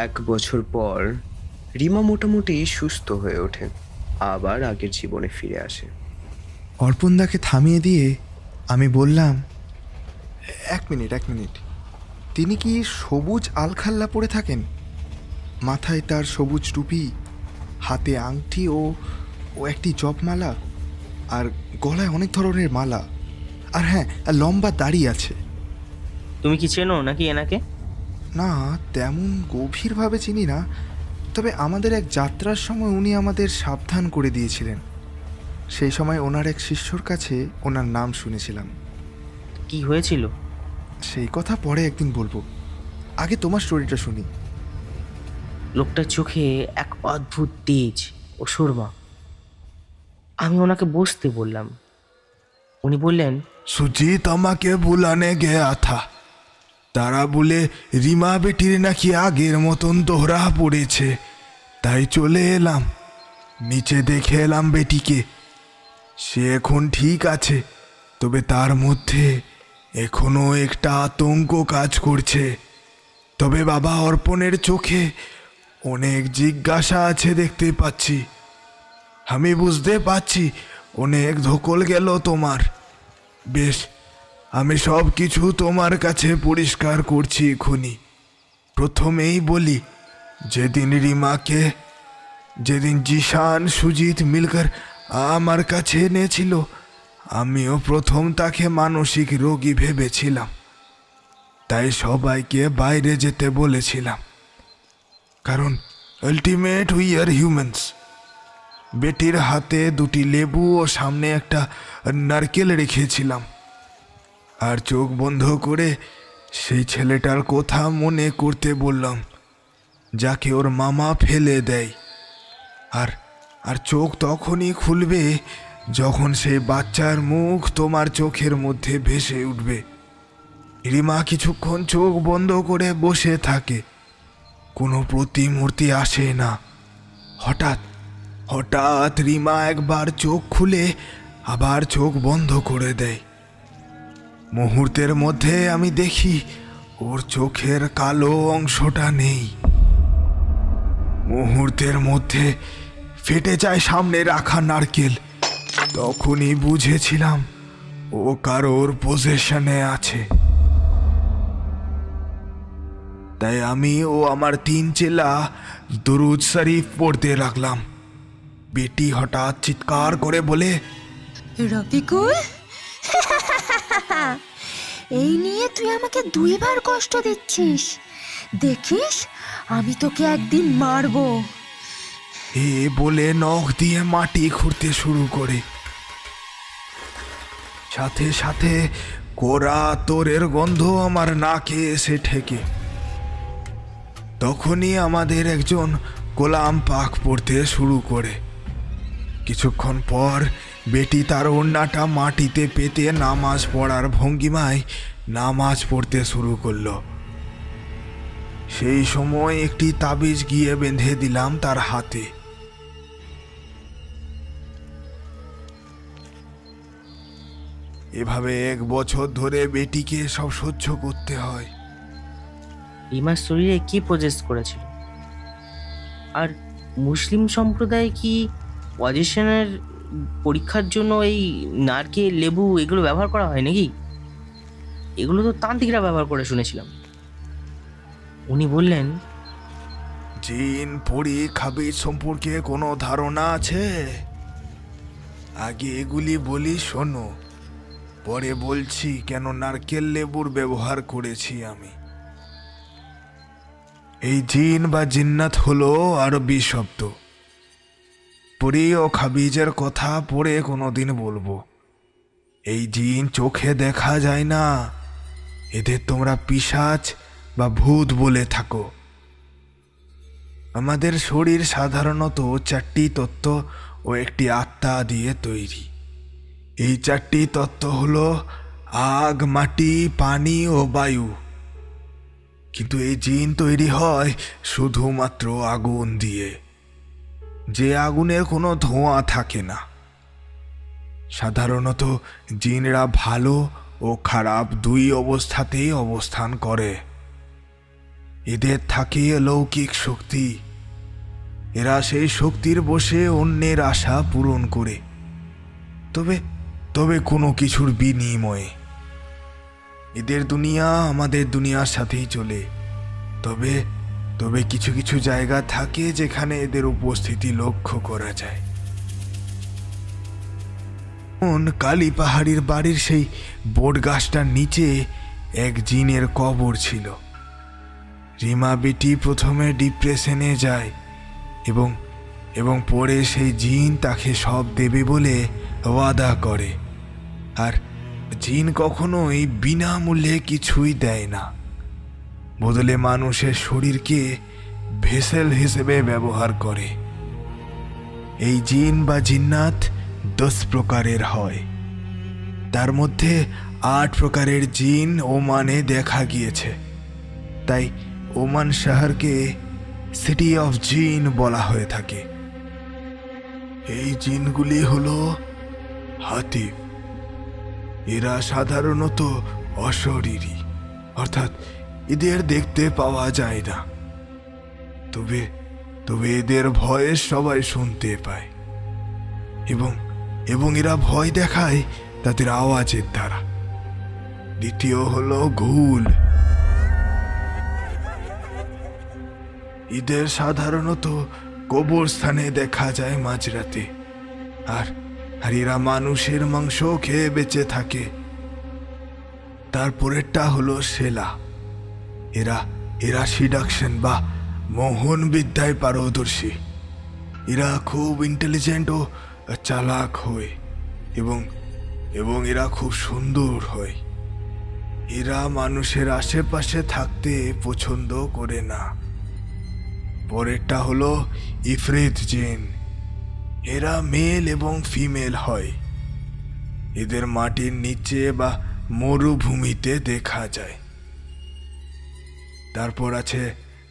1 বছর পর রিমা মোটামুটি সুস্থ হয়ে ওঠে, আবার আগের জীবনে ফিরে আসে। অর্পণদাকে থামিয়ে দিয়ে আমি বললাম, এক মিনিট, তিনি কি সবুজ আলখাল্লা পরে থাকেন? মাথায় তার সবুজ টুপি, হাতে আংটি ও একটি জপমালা, আর গলায় অনেক ধরনের মালা, আর হ্যাঁ, লম্বা দাড়ি আছে। তুমি কি চেনো নাকি এনাকে? না, তেমন গভীরভাবে চিনি না, তবে আমাদের এক যাত্রার সময় উনি আমাদের সাবধান করে দিয়েছিলেন। সেই সময় ওনার এক শিষ্যর কাছে ওনার নাম শুনেছিলাম। কি হয়েছিল? সেই কথা পরে একদিন বলবো, আগে তোমার স্টোরিটা শুনি। লোকটার চোখে এক অদ্ভুত তেজ ও সুরমা। আমি ওনাকে বসতে বললাম। উনি বললেন, সুজিত আমাকে বুলানে গেয়া থা, তারা বলে রিমা বেটির নাকি আগের মতন দোহরা পড়েছে, তাই চলে এলাম। নিচে দেখে এলাম বেটিকে, সে এখন ঠিক আছে, তবে তার মধ্যে এখনো একটা আতঙ্ক কাজ করছে। তবে বাবা অর্পণের চোখে অনেক জিজ্ঞাসা আছে দেখতে পাচ্ছি। আমি বুঝতে পারছি অনেক ধকল গেল তোমার। বেশ, আমি সব কিছু তোমার কাছে পরিষ্কার করছি এখনই। প্রথমেই বলি, যেদিন জিশান সুজিত মিলকর আমার কাছে এনেছিল, আমিও প্রথম তাকে মানসিক রোগী ভেবেছিলাম, তাই সবাইকে বাইরে যেতে বলেছিলাম, কারণ আলটিমেট উই আর হিউম্যানস। বেটির হাতে 2টি লেবু ও সামনে একটা নারকেল রেখেছিলাম, আর চোখ বন্ধ করে সেই ছেলেটার কথা মনে করতে বললাম, যাকে ওর মামা ফেলে দেয়। আর চোখ তখনই খুলবে যখন সেই বাচ্চার মুখ তোমার চোখের মধ্যে ভেসে উঠবে। রিমা কিছুক্ষণ চোখ বন্ধ করে বসে থাকে, কোনো প্রতিমূর্তি আসে না। হঠাৎ রিমা একবার চোখ খুলে আবার চোখ বন্ধ করে দেয়। মুহূর্তের মধ্যে আমি দেখি ওর চোখের কালো অংশটা নেই। মুহূর্তের মধ্যে ফেটে যায় সামনে রাখা নারকেল। তখনই বুঝেছিলাম ও কারোর পজেশনে আছে। তাই আমি ও আমার 3 চেলা দুরুদ শরীফ পড়তে লাগলাম। বেটি হঠাৎ চিৎকার করে বলে, রফিকুল, এই নিয়ে তুই আমাকে 2 বার কষ্ট দিচ্ছিস। দেখিস আমি তোকে একদিন মারবো। এ বলে নখ দিয়ে মাটি খুঁড়তে শুরু করে। সাথে সাথে কোরা তোরের গন্ধ আমার নাকে এসে ঠেকে। তখনই আমাদের একজন গোলাম পাক পড়তে শুরু করে। কিছুক্ষণ পর বেটি তার ওড়নাটা মাটিতে পেতে নামাজ পড়ার ভঙ্গিমায় নামাজ পড়তে শুরু করলো। সেই সময় একটি তাবিজ গিয়ে বেঁধে দিলাম তার হাতে। এভাবে 1 বছর ধরে বেটিকে সব সহ্য করতে হয়। রিমার শরীরে কি পজেস করেছিল? আর মুসলিম সম্প্রদায় কি পজেশনের পরীক্ষার জন্য এই নারকেল, লেবু এগুলো ব্যবহার করা হয় নাকি? এগুলো তো তান্ত্রিকরা ব্যবহার করে শুনেছিলাম। উনি বললেন, জিন পরি খাবির সম্পর্কে কোনো ধারণা আছে? আগে এগুলি বলি শোনো, পরে বলছি কেন নারকেল লেবুর ব্যবহার করেছি আমি। এই জিন বা জিন্নাত হলো আরবি শব্দ। পরি ও খাবিজের কথা পরে কোনোদিন বলবো। এই জিন চোখে দেখা যায় না, এদের তোমরা পিশাচ বা ভূত বলে থাকো। আমাদের শরীর সাধারণত 4টি তত্ত্ব ও একটি আত্মা দিয়ে তৈরি। এই 4টি তত্ত্ব হলো আগ, মাটি, পানি ও বায়ু। কিন্তু এই জিন তৈরি হয় শুধুমাত্র আগুন দিয়ে, যে আগুনের কোনো ধোঁয়া থাকে না। সাধারণত জিনরা ভালো ও খারাপ 2 অবস্থাতেই অবস্থান করে। এদের থাকে অলৌকিক শক্তি। এরা সেই শক্তির বসে অন্যের আশা পূরণ করে, তবে তবে কোনো কিছুর বিনিময়ে। এদের দুনিয়া আমাদের দুনিয়ার সাথেই চলে, তবে তবে কিছু কিছু জায়গা থাকে যেখানে এদের উপস্থিতি লক্ষ্য করা যায়। কালী পাহাড়ির বাড়ির সেই বট গাছটার নিচে এক জিনের কবর ছিল। রিমা বেটি প্রথমে ডিপ্রেশনে যায় এবং এবং পরে সেই জিন তাকে সব দেবে বলে ওয়াদা করে। আর জিন কখনোই বিনামূল্যে কিছুই দেয় না, বদলে মানুষের শরীরকে ভেসেল হিসেবে ব্যবহার করে। এই জিন বা জিন্নাত 10 প্রকারের হয়। তার মধ্যে 8 প্রকারের জিন ওমানে দেখা গিয়েছে। তাই ওমান শহরকে সিটি অফ জিন বলা হয়ে থাকে। এই জিনগুলি হলো হাতিব। এরা সাধারণত অশরীরী, অর্থাৎ এদের দেখতে পাওয়া যায় না, তবে তবে এদের ভয়েস সবাই শুনতে পায় এবং এবং এরা ভয় দেখায় তাদের আওয়াজের দ্বারা। দ্বিতীয় হলো ঘুল। এদের সাধারণত কবরস্থানে দেখা যায় মাঝরাতে, আর এরা মানুষের মাংস খেয়ে বেঁচে থাকে। তারপরেরটা হলো শেলা। এরা এরা সিডাকশন বা মোহন বিদ্যায় পারদর্শী। এরা খুব ইন্টেলিজেন্ট ও চালাক হয় এবং এবং এরা খুব সুন্দর হয়। এরা মানুষের আশেপাশে থাকতে পছন্দ করে না। পরেরটা হলো ইফরিত জিন। এরা মেল এবং ফিমেল হয়। এদের মাটির নিচে বা মরুভূমিতে দেখা যায়। তারপর আছে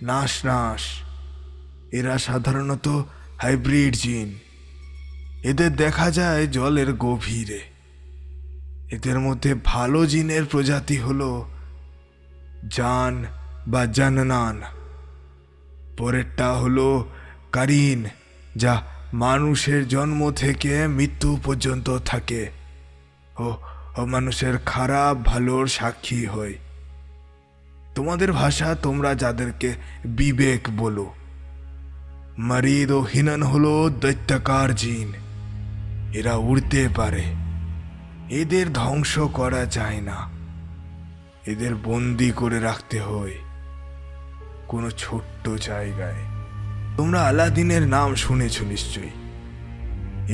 নাশ নাশ। এরা সাধারণত হাইব্রিড জিন। এদের দেখা যায় জলের গভীরে। এদের মধ্যে ভালো জিনের প্রজাতি হলো জান বা জান্নান। পরেরটা হলো কারিন, যা মানুষের জন্ম থেকে মৃত্যু পর্যন্ত থাকে ও মানুষের খারাপ ভালোর সাক্ষী হয়। তোমাদের ভাষা তোমরা যাদেরকে বিবেক বলো। মারিদ ও হিনন হলো দৈত্যাকার জিন। এরা উড়তে পারে। এদের ধ্বংস করা যায় না, এদের বন্দি করে রাখতে হয় কোনো ছোট্ট জায়গায়। তোমরা আলাদিনের নাম শুনেছ নিশ্চয়ই।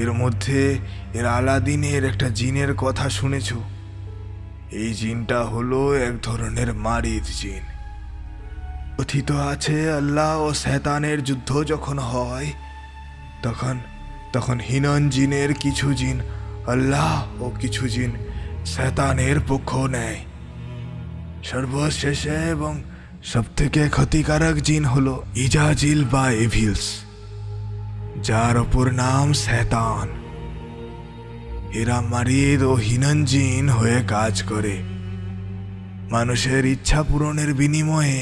এর মধ্যে আলাদিনের একটা জিনের কথা শুনেছ। এই জিনটা হলো এক ধরনের মারিদ জিন। কথিত আছে আল্লাহ ও শয়তানের যুদ্ধ যখন হয় তখন তখন হিনন জিনের কিছু জিন আল্লাহ ও কিছু জিন শয়তানের পক্ষ নেয়। সর্বশেষে এবং সবথেকে ক্ষতিকারক জিন হলো ইজাজিল বা এভিলস, যার অপর নাম শয়তান। এরা মারিদ ও হিনন জিন হয়ে কাজ করে। মানুষের ইচ্ছা পূরণের বিনিময়ে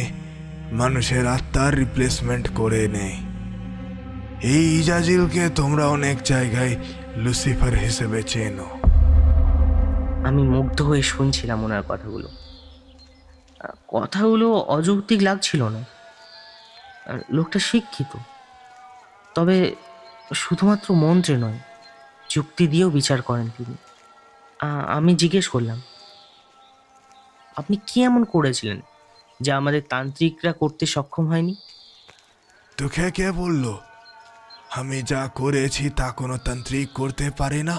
মানুষের আত্মার রিপ্লেসমেন্ট করে নেয়। এই ইজাজিলকে তোমরা অনেক জায়গায় লুসিফার হিসেবে চেনো। আমি মুগ্ধ হয়ে শুনছিলাম ওনার কথাগুলো। কথাগুলো অযৌক্তিক লাগছিল না। লোকটা শিক্ষিত, তবে শুধুমাত্র মন্ত্রে নয়, যুক্তি দিয়েও বিচার করেন তিনি। আমি জিজ্ঞেস করলাম, আপনি কি এমন করেছিলেন যা আমাদের তান্ত্রিকরা করতে সক্ষম হয়নি? তোকে কে বলল আমি যা করেছি তা কোনো তান্ত্রিক করতে পারে না?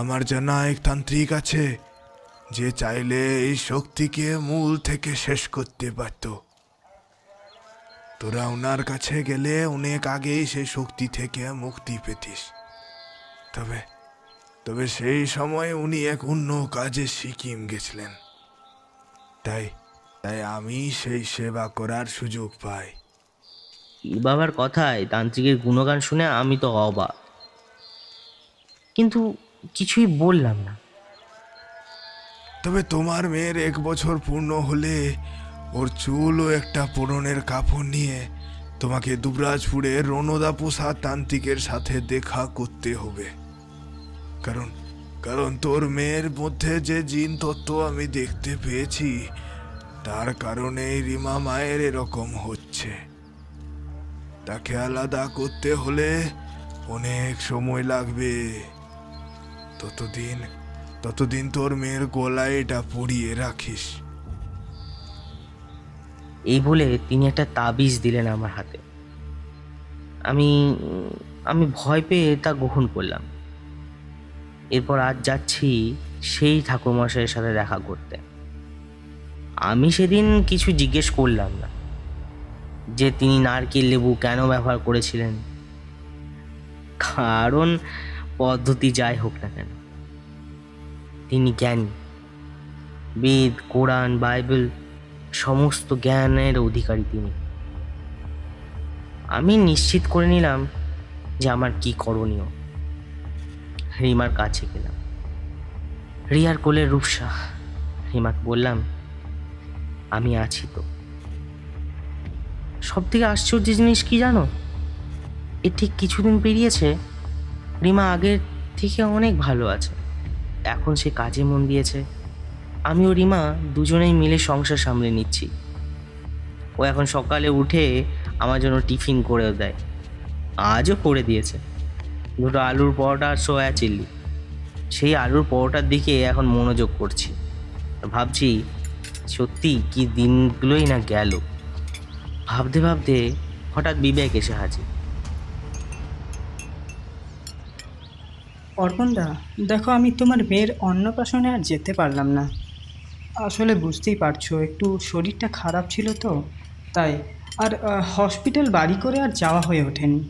আমার জানা এক তান্ত্রিক আছে যে চাইলে এই শক্তিকে মূল থেকে শেষ করতে পারত। তোরা ওনার কাছে গেলে অনেক আগেই সেই শক্তি থেকে মুক্তি পেতিস। তবে তবে সেই সময় উনি এক অন্য কাজে সিকিম গেছিলেন, তাই তাই আমি সেই সেবা করার সুযোগ পাই। বাবার কথায় তান্ত্রিকের গুণগান শুনে আমি তো অবাক, কিন্তু কিছুই বললাম না। তবে তোমার মেয়ের 1 বছর পূর্ণ হলে ওর চুল ও একটা পরনের কাপড় নিয়ে তোমাকে দুবরাজপুরে রণদা প্রসাদ তান্ত্রিকের সাথে দেখা করতে হবে। কারণ কারণ তোর মেয়ের মধ্যে যে জিন তত্ত্ব আমি দেখতে পেয়েছি, তার কারণেই রিমা মায়ের এরকম হচ্ছে। তাকে আলাদা করতে হলে অনেক সময় লাগবে। ততদিন তোর মেয়ের গলায় এটা পরিয়ে রাখিস। এই বলে তিনি একটা তাবিজ দিলেন আমার হাতে। আমি আমি ভয় পেয়ে তা গ্রহণ করলাম। এরপর আজ যাচ্ছি সেই ঠাকুরমশাইয়ের সাথে দেখা করতে। আমি সেদিন কিছু জিজ্ঞেস করলাম না যে তিনি নারকেল লেবু কেন ব্যবহার করেছিলেন, কারণ পদ্ধতি যাই হোক না কেন তিনি জ্ঞানী। বেদ, কোরআন, বাইবেল সমস্ত জ্ঞানের অধিকারী তিনি। আমি নিশ্চিত করে নিলাম যে আমার কি করণীয়। রিমার কাছে গেলাম। রিয়ার কোলের রূপসা। রিমাকে বললাম, আমি আছি তো। সব থেকে আশ্চর্য জিনিস কি জানো, এর ঠিক কিছুদিন পেরিয়েছে, রিমা আগের থেকে অনেক ভালো আছে। এখন সে কাজে মন দিয়েছে। আমি ও রিমা দুজনেই মিলে সংসার সামলে নিচ্ছি। ও এখন সকালে উঠে আমার জন্য টিফিন করেও দেয়। আজও করে দিয়েছে 2 আলুর পরোটা আর সয়া চিল্লি। সেই আলুর পরোটার দিকে এখন মনোযোগ করছি। ভাবছি সত্যি কি দিনগুলোই না গেল। ভাবতে ভাবতে হঠাৎ বিবেক এসে হাজির। অর্পণদা, দেখো আমি তোমার মেয়ের অন্নপ্রাশনে আর যেতে পারলাম না। আসলে বুঝতেই পারছো, একটু শরীরটা খারাপ ছিল তো তাই। আর হসপিটাল বাড়ি করে আর যাওয়া হয়ে ওঠেনি।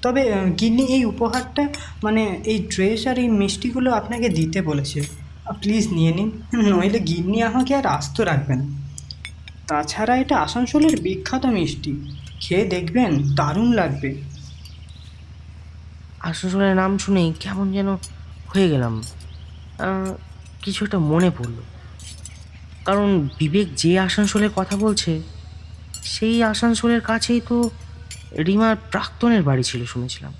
তবে গিন্নি এই উপহারটা, মানে এই ড্রেস আর এই মিষ্টিগুলো আপনাকে দিতে বলেছে। প্লিজ নিয়ে নিন, নইলে গিন্নি আমাকে আর আস্ত রাখবেন। তাছাড়া এটা আসানসোলের বিখ্যাত মিষ্টি, খেয়ে দেখবেন দারুণ লাগবে। আসানসোলের নাম শুনেই কেমন যেন হয়ে গেলাম। কিছু একটা মনে পড়লো, কারণ বিবেক যে আসানসোলের কথা বলছে সেই আসানসোলের কাছেই তো রিমার প্রাক্তনের বাড়ি ছিল শুনেছিলাম।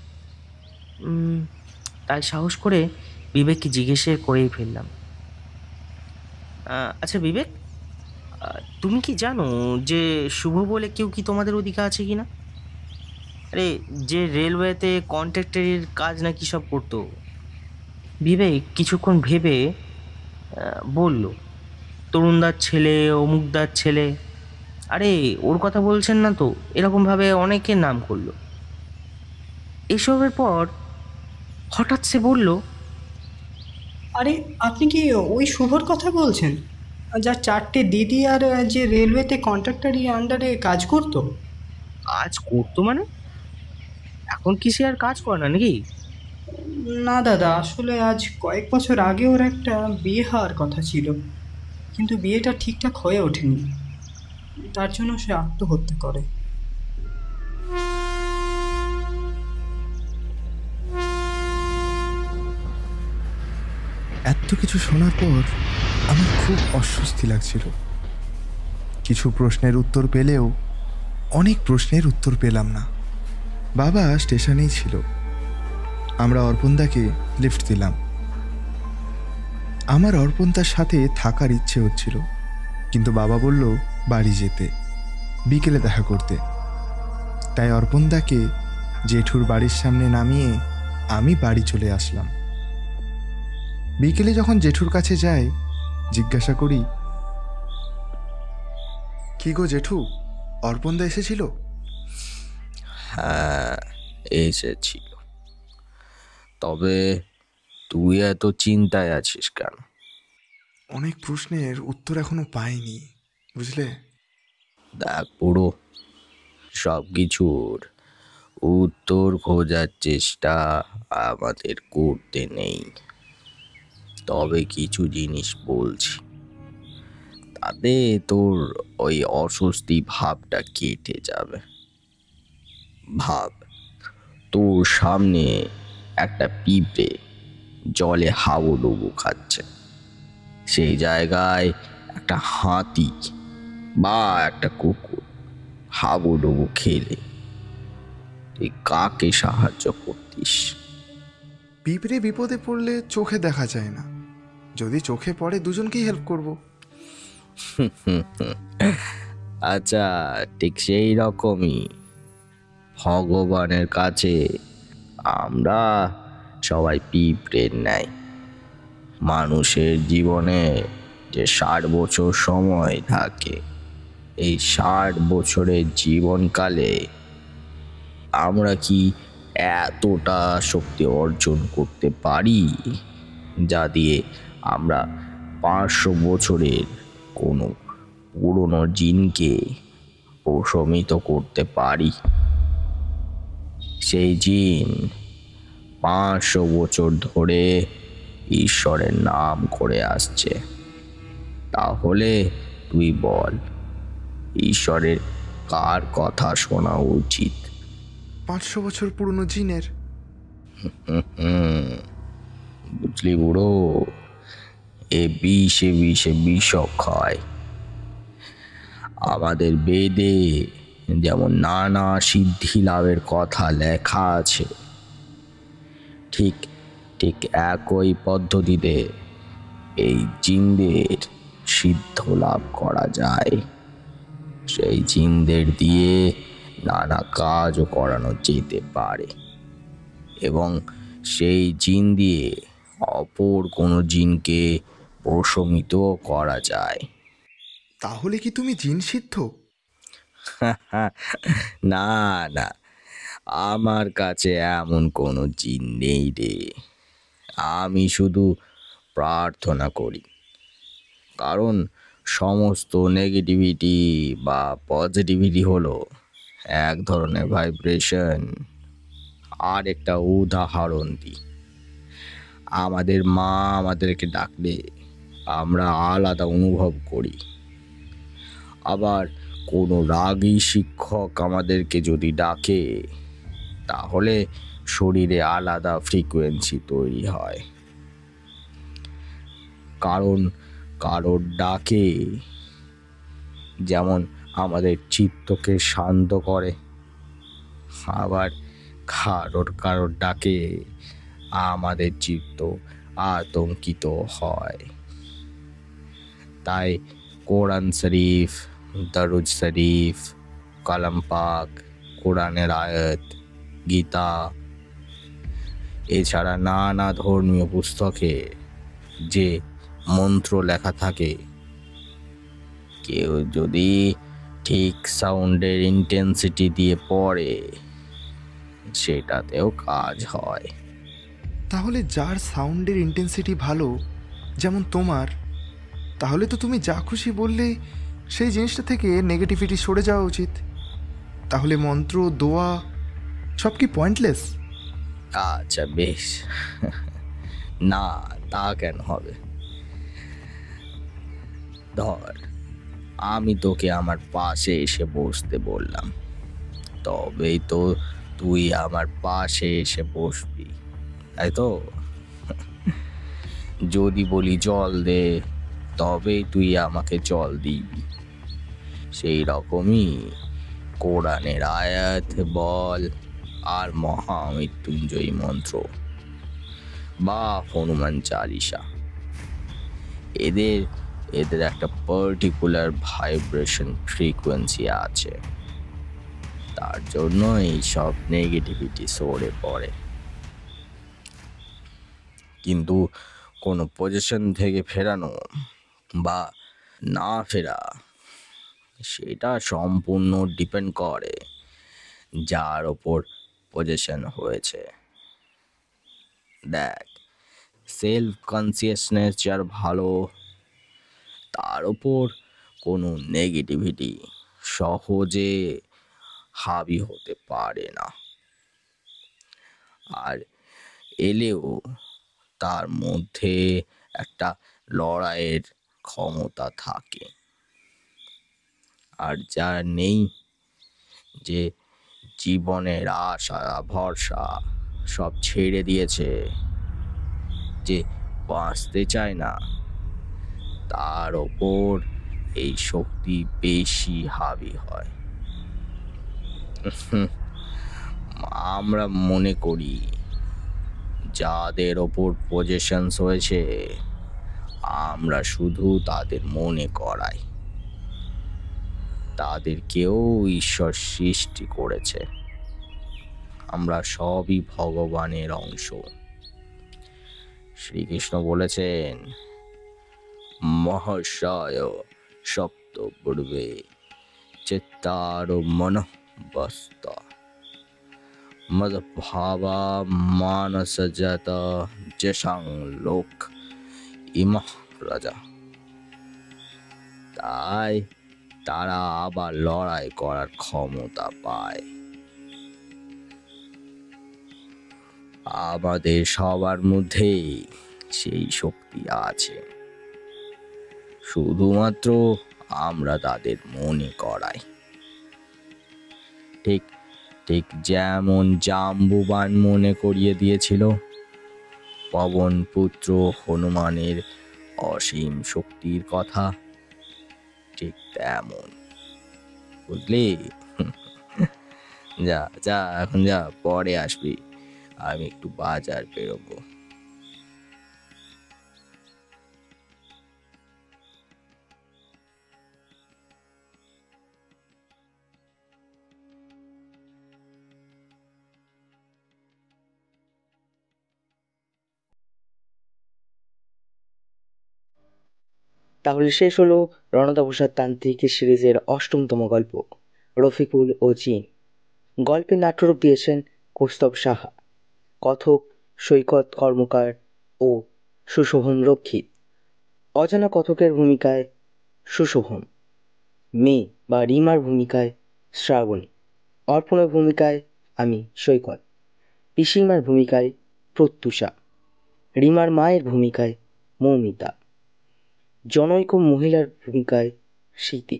তাই সাহস করে বিবেককে জিজ্ঞেস করেই ফেললাম, আচ্ছা বিবেক, তুমি কি জানো যে শুভ বলে কেউ কি তোমাদের ওদিকে আছে কি না? আরে যে রেলওয়েতে কন্ট্রাক্টরের কাজ নাকি সব করতো। বিবেক কিছুক্ষণ ভেবে বলল, তরুণদার ছেলে, অমুকদার ছেলে। আরে ওর কথা বলছেন না তো? এরকমভাবে অনেকের নাম করলো। এসবের পর হঠাৎ সে বলল, আরে আপনি কি ওই শুভর কথা বলছেন, যার 4টে দিদি আর যে রেলওয়েতে কন্ট্রাক্টরি আন্ডারে কাজ করতো? কাজ করতো মানে? এখন কি সে আর কাজ করে না নাকি? না দাদা, আসলে আজ কয়েক বছর আগে ওর একটা বিয়ে হওয়ার কথা ছিল, কিন্তু বিয়েটা ঠিকঠাক হয়ে ওঠেনি। তার জন্য সে আত্মহত্যা করে। এত কিছু শোনার পর আমার খুব অস্বস্তি লাগছিল। কিছু প্রশ্নের উত্তর পেলেও অনেক প্রশ্নের উত্তর পেলাম না। বাবা স্টেশনেই ছিল। আমরা অর্পণদাকে লিফট দিলাম। আমার অর্পণদার সাথে থাকার ইচ্ছে হচ্ছিল, কিন্তু বাবা বলল বাড়ি যেতে, বিকেলে দেখা করতে। তাই অর্পণদাকে জেঠুর বাড়ির সামনে নামিয়ে আমি বাড়ি চলে আসলাম। বিকেলে যখন জেঠুর কাছে যাই, জিজ্ঞাসা করি, কি গো জেঠু, অর্পণদা এসেছিল? হ্যাঁ এসেছিল, তবে তুই এত চিন্তায় আছিস কেন? অনেক প্রশ্নের উত্তর এখনো পাইনি, বুঝলে? দেখ পুরো সব কিছুর উত্তর খোঁজার চেষ্টা আমাদের করতে নেই, তবে কিছু জিনিস বলছি, তাতে তোর ওই অস্বস্তি ভাবটা কেটে যাবে। ভাব, তোর সামনে একটা পিঁপড়ে জলে হাবুডুবু খাচ্ছে, সেই জায়গায় একটা হাতি বা একটা কুকুর হাবুডুবু খেলে তুই কাকে সাহায্য করতিস? পিঁপড়ে বিপদে পড়লে চোখে দেখা যায় না, যদি চোখে পড়ে দুজনকেই হেল্প করব। আচ্ছা, ঠিক সেই রকমই ভগবানের কাছে আমরা সবাই পিঁপড়ের ন্যায়। মানুষের জীবনে যে 60 বছর সময় থাকে, এই 60 বছরের জীবনকালে আমরা কি এতটা শক্তি অর্জন করতে পারি যা দিয়ে আমরা 500 বছরের কোনো পুরনো জিনকে প্রশমিত করতে পারি? সেই জিন 500 বছর ধরে ঈশ্বরের নাম করে আসছে। তাহলে তুই বল, ঈশ্বরের কার কথা শোনা উচিত? 500 বছর পুরনো জিনের। বুঝলি বুড়ো, এ বিষে বিষে বিষক হয়। আমাদের বেদে যেমন নানা সিদ্ধি লাভের কথা লেখা আছে, ঠিক ঠিক একই পদ্ধতিতে এই জিনদের সিদ্ধ লাভ করা যায়। সেই জিনদের দিয়ে নানা কাজও করানো যেতে পারে এবং সেই জিন দিয়ে অপর কোনো জিনকে প্রশমিত করা যায়। তাহলে কি তুমি জিন সিদ্ধ? না না, আমার কাছে এমন কোনো জিন নেই রে। আমি শুধু প্রার্থনা করি, কারণ সমস্ত নেগেটিভিটি বা পজিটিভিটি হলো এক ধরনের ভাইব্রেশন। আর একটা উদাহরণ দিই, আমাদের মা আমাদেরকে ডাকলে আমরা আলাদা অনুভব করি, আবার কোনো রাগী শিক্ষক আমাদেরকে যদি ডাকে তাহলে শরীরে আলাদা ফ্রিকোয়েন্সি তৈরি হয়। কারণ কারোর ডাকে যেমন আমাদের চিত্তকে শান্ত করে, আবার কারোর ডাকে আমাদের চিত্ত আতঙ্কিত হয়। তাই কোরআন শরীফ, দরুদ শরীফ, কালাম পাক, কোরআনের আয়াত, গীতা, এছাড়া নানা ধর্মীয় পুস্তকে যে মন্ত্র লেখা থাকে, কেউ যদি ঠিক সাউন্ডের ইন্টেন্সিটি দিয়ে পড়ে সেটাতেও কাজ হয়। তাহলে যার সাউন্ডের ইন্টেন্সিটি ভালো, যেমন তোমার, তাহলে তো তুমি যা খুশি বললে সেই জিনিসটা থেকে নেগেটিভিটি সরে যাওয়া উচিত। তাহলে মন্ত্র, দোয়া সব কি পয়েন্টলেস? আচ্ছা বেশ, না তা কেন হবে? ধর, আমি তোকে আমার পাশে এসে বসতে বললাম, তবেই তো তুই আমার পাশে এসে বসবি, তাই তো? যদি বলি জল দে, তবেই তুই আমাকে জল দিবি। সেই রকমই কোরআনের আয়াত বল আর মহামৃত্যুঞ্জয়ী মন্ত্র বা হনুমান চালিসা, এদের একটা পার্টিকুলার ভাইব্রেশন ফ্রিকোয়েন্সি আছে, তার জন্য এই সব নেগেটিভিটি সরে পড়ে। কিন্তু কোনো পজিশন থেকে ফেরানো বা না ফেরা, সেটা সম্পূর্ণ ডিপেন্ড করে যার ওপর পজিশন হয়েছে। দেখ, সেলফ কনসিয়াসনেস যার ভালো, তার ওপর কোনো নেগেটিভিটি সহজে হাবি হতে পারে না, আর এলেও তার মধ্যে একটা লড়াইয়ের ক্ষমতা থাকে। আর যার নেই, যে জীবনের আশা ভরসা সব ছেড়ে দিয়েছে, যে বাঁচতে চায় না, তার ওপর এই শক্তি বেশি হাবি হয়। আমরা মনে করি যাদের ওপর পজেশনস হয়েছে আমরা শুধু তাদের মনে করাই তাদেরকেও ঈশ্বর সৃষ্টি করেছে। আমরা সবই ভগবানের অংশ। শ্রীকৃষ্ণ বলেছেন, মহাশয় সপ্ত পূর্বে চিত্তার মনঃ বস্ত মদ ভাবা মানসজাত জসাং লোক ইমঃ রাজা। তাই তারা আবার লড়াই করার ক্ষমতা পায়। আমাদের সবার মধ্যেই সেই শক্তি আছে, শুধুমাত্র আমরা তাদের মনে করাই। ঠিক ঠিক যেমন জাম্বুবান মনে করিয়ে দিয়েছিল পবন পুত্র হনুমানের অসীম শক্তির কথা, ঠিক তেমন। বুঝলি? যা যা, এখন যা, পরে আসবি, আমি একটু বাজার বেরোবো। তাহলে শেষ হলো রণদা প্রসাদ তান্ত্রিক সিরিজের ৮ম গল্প রফিকুল ও চীন। গল্পে নাট্যরূপ দিয়েছেন কৌস্তব সাহা, কথক সৈকত কর্মকার ও সুশোভন রক্ষিত। অজানা কথকের ভূমিকায় সুশোভন, মেয়ে বা রিমার ভূমিকায় শ্রাবণী, অর্পণের ভূমিকায় আমি সৈকত, পিসিমার ভূমিকায় প্রত্যুষা, রিমার মায়ের ভূমিকায় মৌমিতা, জনৈক মহিলার ভূমিকায় স্মৃতি,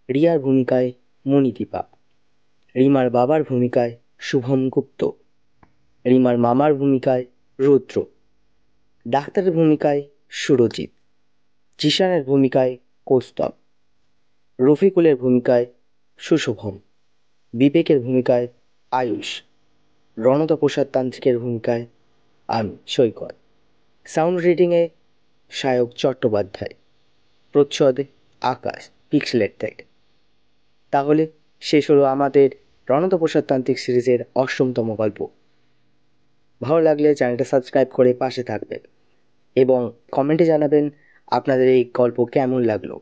রিয়ার ভূমিকায় মণিদীপা, রিমার বাবার ভূমিকায় শুভম গুপ্ত, রিমার মামার ভূমিকায় রুদ্র, ডাক্তারের ভূমিকায় সুরজিৎ, জিশানের ভূমিকায় কৌস্তব, রফিকুলের ভূমিকায় সুশোভন, বিবেকের ভূমিকায় আয়ুষ, রণদা প্রসাদ তান্ত্রিকের ভূমিকায় আমি সৈকত। সাউন্ড রিডিংয়ে সায়ক চট্টোপাধ্যায়, প্রচ্ছদে আকাশ, পিক্সেলেট থেকে। তাহলে শেষ হলো আমাদের রণদা প্রসাদ তান্ত্রিক সিরিজের ৮ম গল্প। ভালো লাগলে চ্যানেলটা সাবস্ক্রাইব করে পাশে থাকবেন এবং কমেন্টে জানাবেন আপনাদের এই গল্প কেমন লাগলো।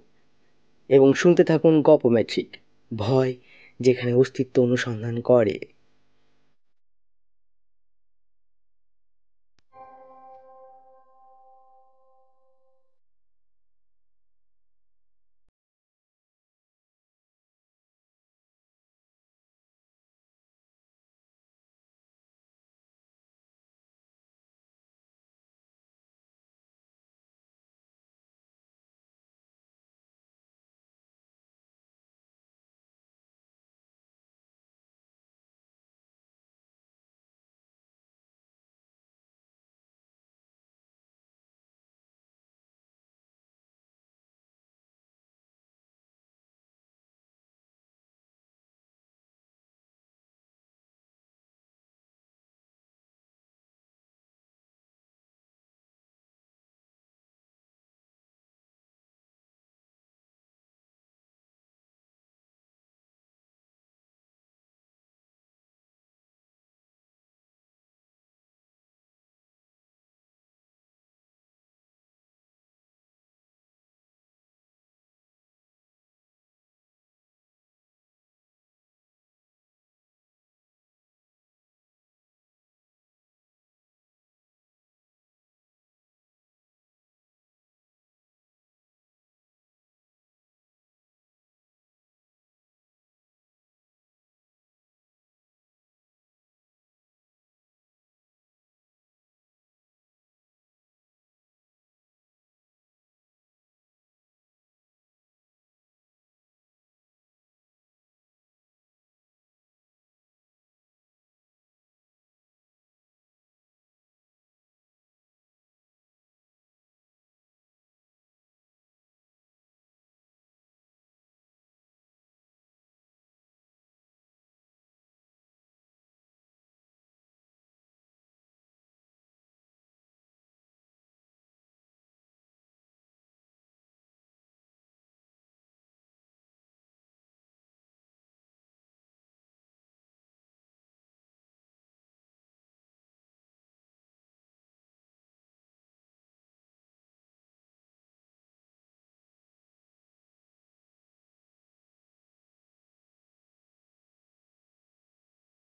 এবং শুনতে থাকুন গপমেট্রিক, ভয় যেখানে অস্তিত্ব অনুসন্ধান করে।